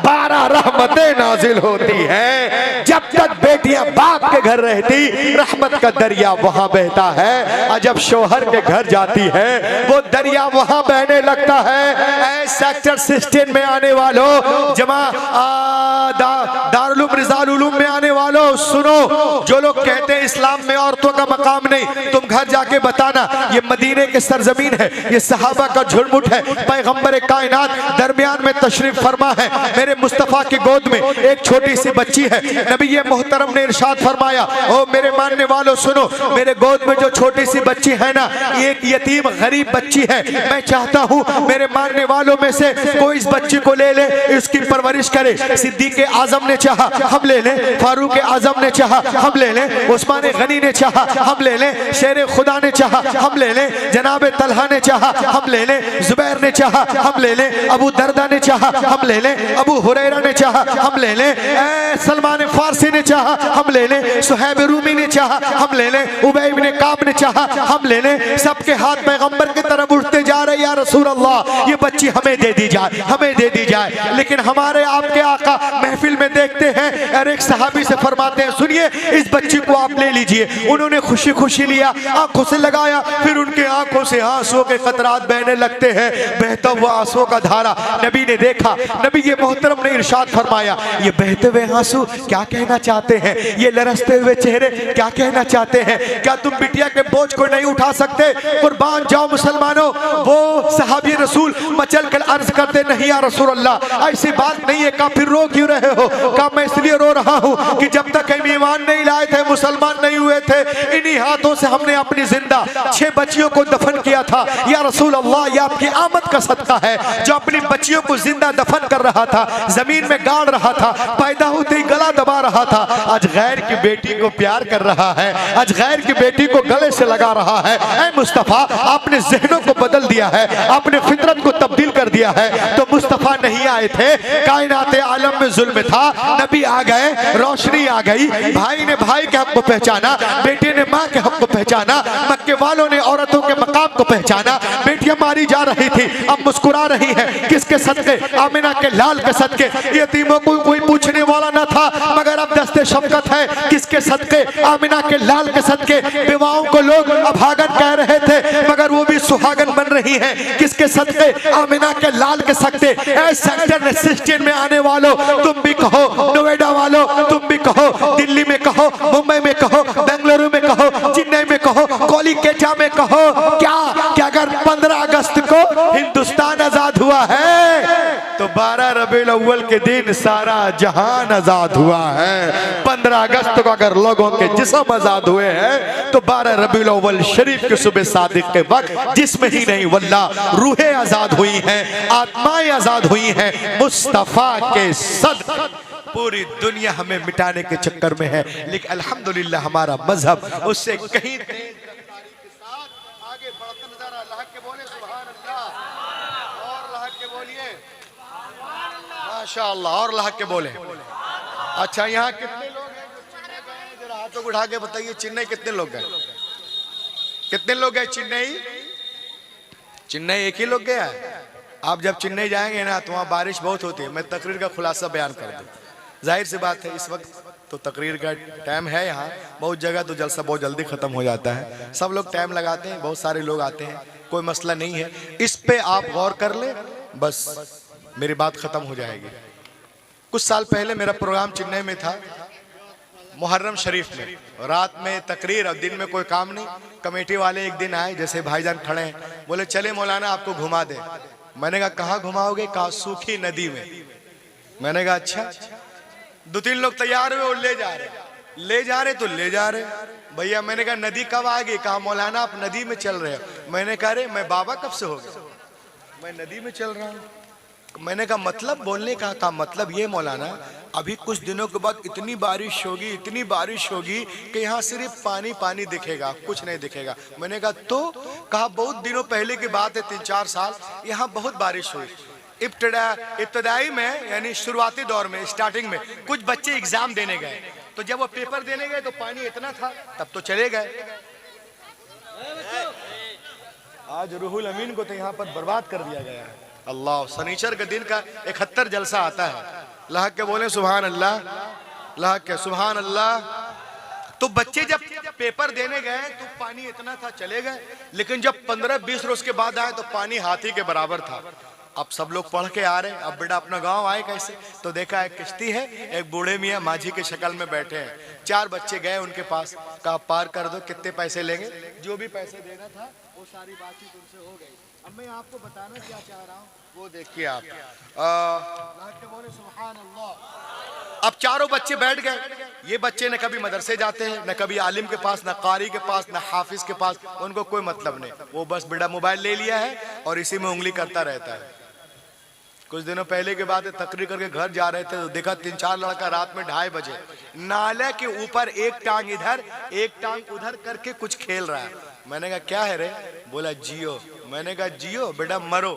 12 रहमतें नाजिल होती हैं। जब तक बेटियां बाप के घर रहती, रहमत का दरिया वहां बहता है, और जब शोहर के घर जाती है वो दरिया वहां बहने लगता है। सेक्टर 16 में आने वालों, जमा दारुल रिजाल उलूम में आने वालों, सुनो, जो लोग कहते हैं इस्लाम में औरतों का मकाम नहीं, तुम घर जाके बताना, ये मदीने के सरजमीन है, ये सहाबा का झुरमुट है। पैगंबर कायनात दरमियान में तशरीफ फरमा है, मेरे मुस्तफा की गोद में एक छोटी सी बच्ची है। नबी ये मोहतरम ने इरशाद फरमाया, ओ मेरे मानने वालों सुनो, मेरे गोद में जो छोटी सी बच्ची है ना, ये एक यतीम गरीब बच्ची है। मैं चाहता हूँ मेरे मानने वालों में में से कोई इस बच्ची को ले ले, इसकी परवरिश करे। सिद्दीक आजम ने चाहा हम ले लें, फारूक आजम ने चाहा हम ले लें, उस्मान गनी ने चाहा हम ले लें, शेर खुदा ने चाहा हम ले लें, जनाब तलहा ने चाहा हम ले लें, जुबैर ने चाहा हम ले लें, अबू दरदा ने चाहा हम ले लें, अबू हुरैरा ने चाहा हम ले लें, सलमान फारसी ने चाहा हम ले लें, सुहैब रूमी ने चाहा हम ले लें, उबई इब्न काब ने चाहा हम ले लें। सबके हाथ पैगंबर की तरफ उठते जा रहे, या रसूल अल्लाह ये बच्ची हमें दे दी जाए, हमें दे दी जाए। लेकिन हमारे आपके आका महफिल में देखते हैं और एक सहाबी से फरमाते हैं, सुनिए इस बच्ची को आप ले लीजिए। उन्होंने खुशी खुशी लिया, आंखों से लगाया, फिर उनके आंखों से आंसुओं के कतरात बहने लगते हैं। बहता हुआ आंसुओं का धारा नबी ने देखा, नबी ये मोहतरम ने इरशाद फरमाया, ये बहते हुए आंसू क्या कहना चाहते हैं, ये लरसते हुए चेहरे क्या कहना चाहते हैं? क्या तुम बिटिया के बोझ को नहीं उठा सकते? कुर्बान जाओ मुसलमानों। वो सहाबी रसूल मचल कर अर्ज करते, नहीं या रसूल अल्लाह ऐसी बात नहीं है। कहा फिर रो क्यों रहे हो? कहा मैं इसलिए रो रहा हूँ कि जब तक हम ईमान नहीं लाए थे, मुसलमान नहीं हुए थे, इन्हीं हाथों से हमने अपनी जिंदा 6 बच्चियों को दफन किया था। या रसूल अल्लाह ये आपकी आमद का सदका है। जो अपनी बच्चियों को जिंदा दफन कर रहा था, जमीन में गाड़ रहा था, पैदा होते ही गला दबा रहा था, आज गैर की बेटी को प्यार कर रहा है, आज गैर की बेटी को गले से लगा रहा है। ऐ मुस्तफा आपने जहनों को बदल दिया है, आपने फितरत को तब्दील कर दिया है। तो मुस्तफा नहीं आए थे, कायनात आलम में जुल्म था, नबी आ गए, रोशनी आ गई। भाई ने भाई के हक को पहचाना, बेटे ने माँ के हक को पहचाना, मक्के वालों ने औरतों के मकाम को पहचाना। बेटियां मारी जा रही थी, अब मुस्कुरा रही है, किसके सदके? आमिना के लाल के सदके। यतीमों को कोई पूछने वाला न था, मगर अब दस्ते शफकत है, किसके सदके? आमिना के लाल के सदके। विवाहों को लोग अभागन कह रहे थे, मगर वो भी सुहागन बन रही है, किसके सदके? आमिना के लाल के सदके। सेक्टर 16 में आने वालों तुम भी कहो, नोएडा वालों तुम भी कहो, दिल्ली में कहो, मुंबई में कहो, बेंगलुरु में कहो, चेन्नई में कहो, कोलकाता में कहो, क्या अगर 15 अगस्त को हिंदुस्तान आजाद हुआ है तो 12 रबीउल अव्वल के दिन सारा जहान आजाद हुआ है। 15 अगस्त को अगर लोगों के जिस्म आजाद हुए हैं तो 12 रबीउल अव्वल शरीफ के सुबह सादिक के वक्त जिस्म ही नहीं वल्लाह रूहें आजाद हुई हैं, आत्माएं आजाद हुई हैं। मुस्तफा के सदक़े पूरी दुनिया हमें मिटाने के चक्कर में है, लेकिन अल्हम्दुलिल्लाह हमारा मजहब उससे कहीं आगे बढ़ता नजर अल्लाह के बोले सुभान अल्लाह, और अल्लाह के बोलिए माशाअल्लाह, और अल्लाह के बोले। अच्छा यहाँ कितने लोग हैं जो चेन्नई गए हैं? जरा हाथों को उठा के बताइए, चेन्नई कितने लोग गए? कितने लोग गए चेन्नई? चेन्नई एक ही लोग गया है। आप जब चेन्नई जाएंगे ना तो वहाँ बारिश बहुत होती है। मैं तकरीर का खुलासा बयान कर दूँ। जाहिर सी बात है इस वक्त तो तकरीर का टाइम है, यहाँ बहुत जगह तो जलसा बहुत जल्दी ख़त्म हो जाता है, सब लोग टाइम लगाते हैं, बहुत सारे लोग आते हैं, कोई मसला नहीं है। इस पे आप गौर कर ले, बस मेरी बात ख़त्म हो जाएगी। कुछ साल पहले मेरा प्रोग्राम चेन्नई में था, मुहर्रम शरीफ में, रात में तकरीर और दिन में कोई काम नहीं। कमेटी वाले एक दिन आए, जैसे भाईजान खड़े हैं, बोले चले मौलाना आपको घुमा दे। मैंने कहा कहाँ घुमाओगे? कहा सूखी नदी में। मैंने कहा अच्छा। 2-3 लोग तैयार हुए और ले जा रहे तो ले जा रहे भैया। मैंने कहा नदी कब आ गई? कहा मौलाना आप नदी में चल रहे हो। मैंने कहा अरे मैं बाबा कब से हो गया, मैं नदी में चल रहा हूँ। मैंने कहा मतलब बोलने का मतलब ये मौलाना अभी कुछ दिनों के बाद इतनी बारिश होगी, इतनी बारिश होगी कि यहाँ सिर्फ पानी पानी दिखेगा, कुछ नहीं दिखेगा। मैंने कहा तो? कहा बहुत दिनों पहले की बात है, 3-4 साल यहाँ बहुत बारिश हुई। इब्तदाई में यानी शुरुआती दौर में, स्टार्टिंग में कुछ बच्चे एग्जाम देने गए, तो जब वो पेपर देने गए तो पानी इतना था, तब तो चले गए। आज रूहुल अमीन को तो यहाँ पर बर्बाद कर दिया गया है। अल्लाह, शनिचर के दिन का 71 जलसा आता है। अल्लाह के बोले सुभान अल्लाह, अल्लाह के सुभान अल्लाह। तो बच्चे जब पेपर देने गए तो पानी इतना था, चले गए। लेकिन जब 15-20 रोज के बाद आए तो पानी हाथी के बराबर था। अब सब लोग पढ़ के आ रहे, अब बेटा अपना गांव आए कैसे? तो देखा एक किश्ती है, एक बूढ़े मियाँ माझी के शक्ल में बैठे हैं, 4 बच्चे गए उनके पास, कहा पार कर दो, कितने पैसे लेंगे? जो भी पैसे देना था वो सारी बातचीत उनसे हो गई। अब मैं आपको बताना क्या चाह रहा हूँ वो देखिए आप। बोले सुभान अल्लाह। अब चारों बच्चे बैठ गए। ये बच्चे न कभी मदरसे जाते हैं, न कभी आलिम के पास, न कारी के पास, न हाफिज के पास, उनको कोई मतलब नहीं। वो बस बेटा मोबाइल ले लिया है और इसी में उंगली करता रहता है। कुछ दिनों पहले की बात है, तकरीर करके घर जा रहे थे तो देखा 3-4 लड़का रात में 2:30 बजे नाले के ऊपर एक टांग इधर एक टांग उधर करके कुछ खेल रहा है। मैंने कहा क्या है रे? बोला जियो। मैंने कहा जियो बेटा मरो,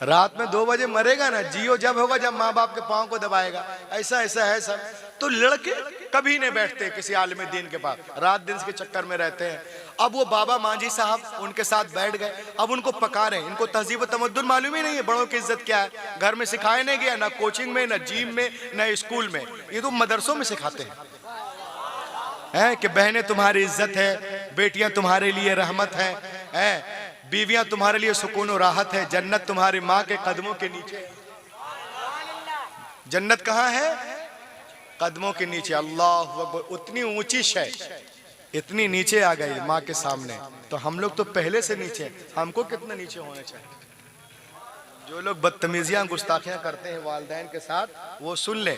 रात में 2 बजे मरेगा ना, जियो जब होगा जब माँ बाप के पाँव को दबाएगा। ऐसा ऐसा है सब। तो लड़के कभी नहीं बैठते किसी आलिम दीन के पास, रात दिन के चक्कर में रहते हैं। अब वो बाबा मांझी साहब उनके साथ बैठ गए, अब उनको पका रहे हैं। इनको तहजीब तमद्दुन मालूम ही नहीं है, बड़ों की इज्जत क्या है, घर में सिखाया नहीं गया, ना कोचिंग में, ना जिम में, ना स्कूल में, ये तो मदरसों में सिखाते हैं कि बहनें तुम्हारी इज्जत है, बेटियां तुम्हारे लिए रहमत है, बीवियां तुम्हारे लिए सुकून और राहत है, जन्नत तुम्हारी माँ के कदमों के नीचे। जन्नत कहाँ है? कदमों के नीचे। अल्लाह अकबर। उतनी ऊंची शय इतनी नीचे आ गई माँ के सामने, तो हम लोग तो पहले से नीचे, हमको कितना नीचे होना चाहिए। जो लोग बदतमीजियां गुस्ताखियां करते हैं वालिदैन के साथ, वो सुन ले।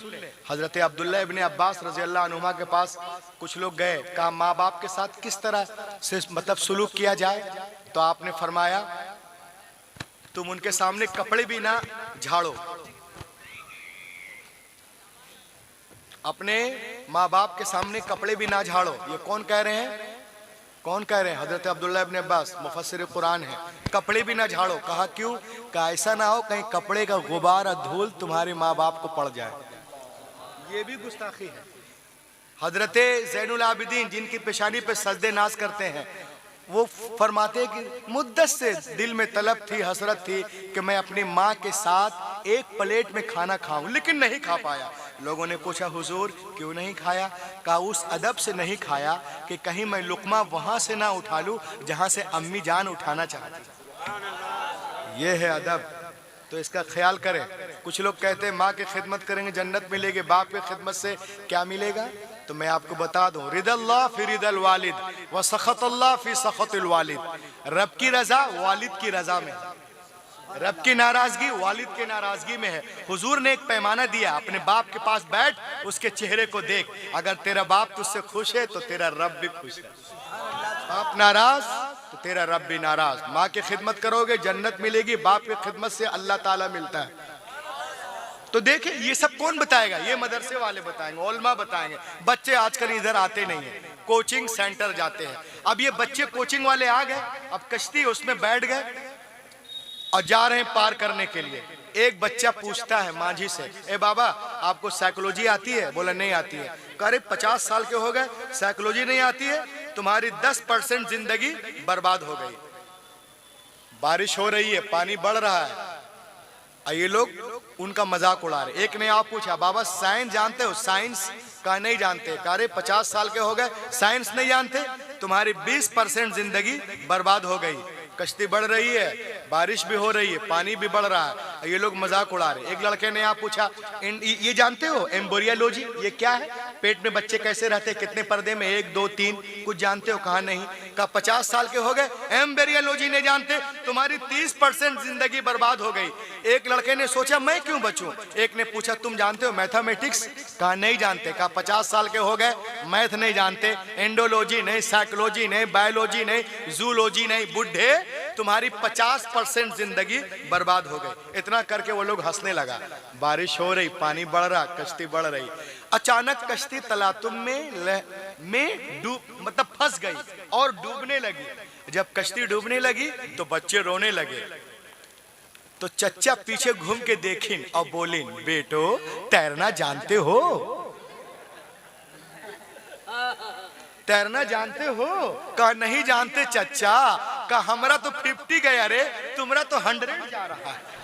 हजरत अब्दुल्ला इब्ने अब्बास रज़ी अल्लाह अन्हुमा के पास कुछ लोग गए, कहा माँ बाप के साथ किस तरह से मतलब सुलूक किया जाए, तो आपने फरमाया तुम उनके सामने कपड़े भी ना झाड़ो। अपने माँ बाप के सामने कपड़े भी ना झाड़ो। ये कौन कह रहे हैं? कौन कह रहे हैं? हजरत अब्दुल्ला इब्ने अब्बास मुफस्सिर कुरान है। कपड़े भी ना झाड़ो। कहा क्यों? कहा ऐसा ना हो कहीं कपड़े का गुबार और धूल तुम्हारे माँ बाप को पड़ जाए। ये भी गुस्ताखी है। हजरत ज़ैनुल आबिदीन जिनकी पेशानी पे सजदे नाज करते हैं, वो फरमाते कि मुद्दत से दिल में तलब थी, हसरत थी कि मैं अपनी माँ के साथ एक प्लेट में खाना खाऊं, लेकिन नहीं खा पाया। लोगों ने पूछा हुजूर क्यों नहीं खाया? कहा उस अदब से नहीं खाया कि कहीं मैं लुकमा वहां से ना उठा लूं जहां से अम्मी जान उठाना चाहती। ये है अदब, तो इसका ख्याल करें। कुछ लोग कहते हैं माँ की खिदमत करेंगे जन्नत मिलेगी, बाप की खिदमत से क्या मिलेगा? तो मैं आपको बता दूं, रिदल्लाह फी रिदल वालिद व सखतल्लाह फी सखतिल वालिद। रब की रजा वालिद की रजा में, रब की नाराजगी वालिद के नाराजगी में है। हुजूर ने एक पैमाना दिया, अपने बाप के पास बैठ, उसके चेहरे को देख, अगर तेरा बाप तुझसे खुश है तो तेरा रब भी खुश है। बाप नाराज तो तेरा रब भी नाराज। माँ की खिदमत करोगे जन्नत मिलेगी, बाप की खिदमत से अल्लाह ताला मिलता है। तो देखिए ये सब कौन बताएगा? ये मदरसे वाले बताएंगे, उलमा बताएंगे। बच्चे आजकल इधर आते नहीं है, कोचिंग सेंटर जाते हैं। अब ये बच्चे कोचिंग वाले आ गए, अब कश्ती उसमें बैठ गए और जा रहे हैं पार करने के लिए। एक बच्चा पूछता है मांझी से, ए बाबा आपको साइकोलॉजी आती है? बोला नहीं आती है। करीब 50 साल के हो गए, साइकोलॉजी नहीं आती है? तुम्हारी 10% जिंदगी बर्बाद हो गई। बारिश हो रही है, पानी बढ़ रहा है, ये लोग उनका मजाक उड़ा रहे। एक ने आप पूछा बाबा साइंस जानते हो? साइंस का नहीं जानते। कह 50 साल के हो गए, साइंस नहीं जानते? तुम्हारी 20% जिंदगी बर्बाद हो गई। कश्ती बढ़ रही है, बारिश भी हो रही है, पानी भी बढ़ रहा है, ये लोग मजाक उड़ा रहे। एक लड़के ने आप पूछा ये जानते हो एम्ब्रियोलॉजी? ये क्या है? पेट में बच्चे कैसे रहते हैं, कितने पर्दे में, 1 2 3, कुछ जानते हो? कहा नहीं। कहा 50 साल के हो गए, एम्ब्रियोलॉजी नहीं जानते? तुम्हारी 30% जिंदगी बर्बाद हो गई। एक लड़के ने सोचा मैं क्यों बचूं। एक ने पूछा तुम जानते हो मैथमेटिक्स? कहा नहीं जानते। कहा 50 साल के हो गए, मैथ नहीं जानते, एंडोलॉजी नहीं, साइकोलॉजी नहीं, बायोलॉजी नहीं, जूलॉजी नहीं, बुढ़े तुम्हारी 50% जिंदगी बर्बाद हो गई। इतना करके वो लोग हंसने लगा। बारिश हो रही, पानी बढ़ रहा, कश्ती बढ़ रही। अचानक कश्ती तलातुम में मतलब फंस गई और डूबने लगी। जब कश्ती डूबने लगी तो बच्चे रोने लगे। तो चच्चा पीछे घूम के देखिन और बोलिन बेटो तैरना जानते हो? तैरना जानते हो? कहा नहीं जानते चच्चा। कहा हमरा तो 50 गया रे, तुम्हारा तो 100 जा रहा है।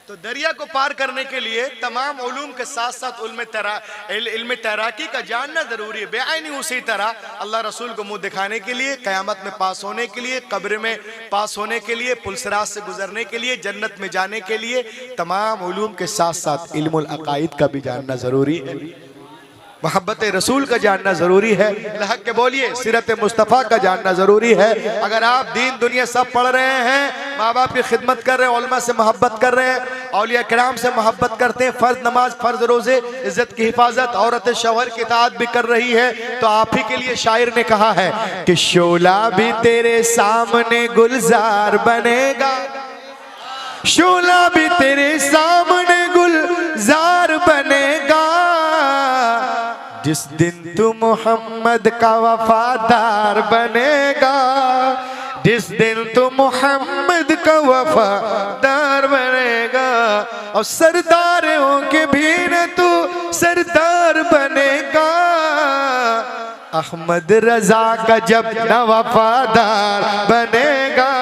तो दरिया को पार करने के लिए तमाम उलूम के साथ साथ इल्म तैराकी का जानना जरूरी है। बेआईनी उसी तरह अल्लाह रसूल को मुंह दिखाने के लिए, क़यामत में पास होने के लिए, कब्र में पास होने के लिए, पुलसरात से गुजरने के लिए, जन्नत में जाने के लिए तमाम उलूम के साथ साथ इल्मुल अकाइद का भी जानना जरूरी है। मोहब्बत रसूल का जानना जरूरी है। हक के बोलिए सीरत मुस्तफ़ा का जानना जरूरी है। अगर आप दीन दुनिया सब पढ़ रहे हैं, माँ बाप की खिदमत कर रहे हैं, उलमा से मोहब्बत कर रहे हैं, औलिया किराम से मोहब्बत करते हैं, फर्ज नमाज, फर्ज रोजे, इज्जत की हिफाजत, औरत शौहर की इताअत भी कर रही है, तो आप ही के लिए शायर ने कहा है कि शोला भी तेरे सामने गुलजार बनेगा, शोला भी तेरे सामने गुलजार बनेगा। जिस दिन तू मोहम्मद का वफादार बनेगा, जिस दिन तू मोहम्मद का वफादार बनेगा, और सरदारों के भी न तू सरदार बनेगा। अहमद रजा का जब न वफादार बनेगा।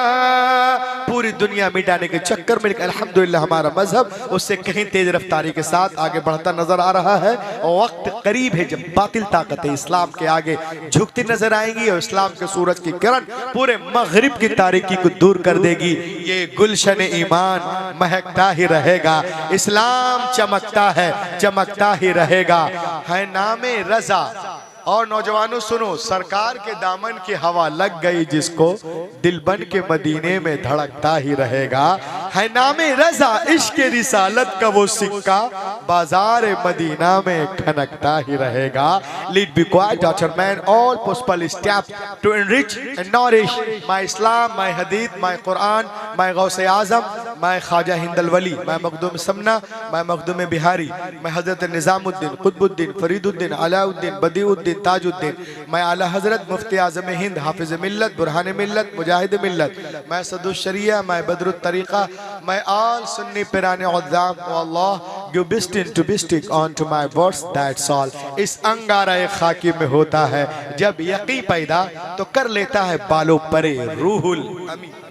पूरी दुनिया मिटाने के चक्कर में अल्हम्दुलिल्लाह हमारा मजहब उससे कहीं तेज रफ्तारी के साथ आगे बढ़ता नजर आ रहा है। और वक्त करीब है जब बातिल ताकतें इस्लाम के आगे झुकती नजर आएंगी और इस्लाम के सूरज की किरण पूरे मगरिब की तारीकी को दूर कर देगी। ये गुलशन ईमान महकता ही रहेगा, इस्लाम चमकता है, चमकता ही रहेगा। है नामे रजा। और नौजवानों सुनो, सरकार के दामन की हवा लग गई जिसको, दिल बन के मदीने में धड़कता ही रहेगा। है नामे रजा, इश्क रिसालत का वो सिक्का बाजार मदीना में खनकता ही रहेगा। Lead be quite doctor man, all possible steps to enrich and nourish my Islam, my हदीथ, my Quran, my Ghause Azam, my Khwaja Hindal Wali, my Makhdoom Samna, my Makhdoom Bihari, my Hazrat Nizamuddin, Qutubuddin, Fariduddin, Alauddin, Badiuddin, Tajuddin, मैं आला हजरत मुफ्ती आजम हिंद, हाफिज मिल्लत, बुरहान मिल्लत, मुजाहिद मिल्लत, मैं सदुश शरिया, मैं बदरुत तरीका, मैं आल सुन्नी पिराने उद्दाम। अल्लाह गिव बिस्टिन टू बिस्टिक on to my words, that's all. इस अंगारा खाकी में होता है जब यकीन पैदा तो कर लेता है बालों परे रूहुल अमीन।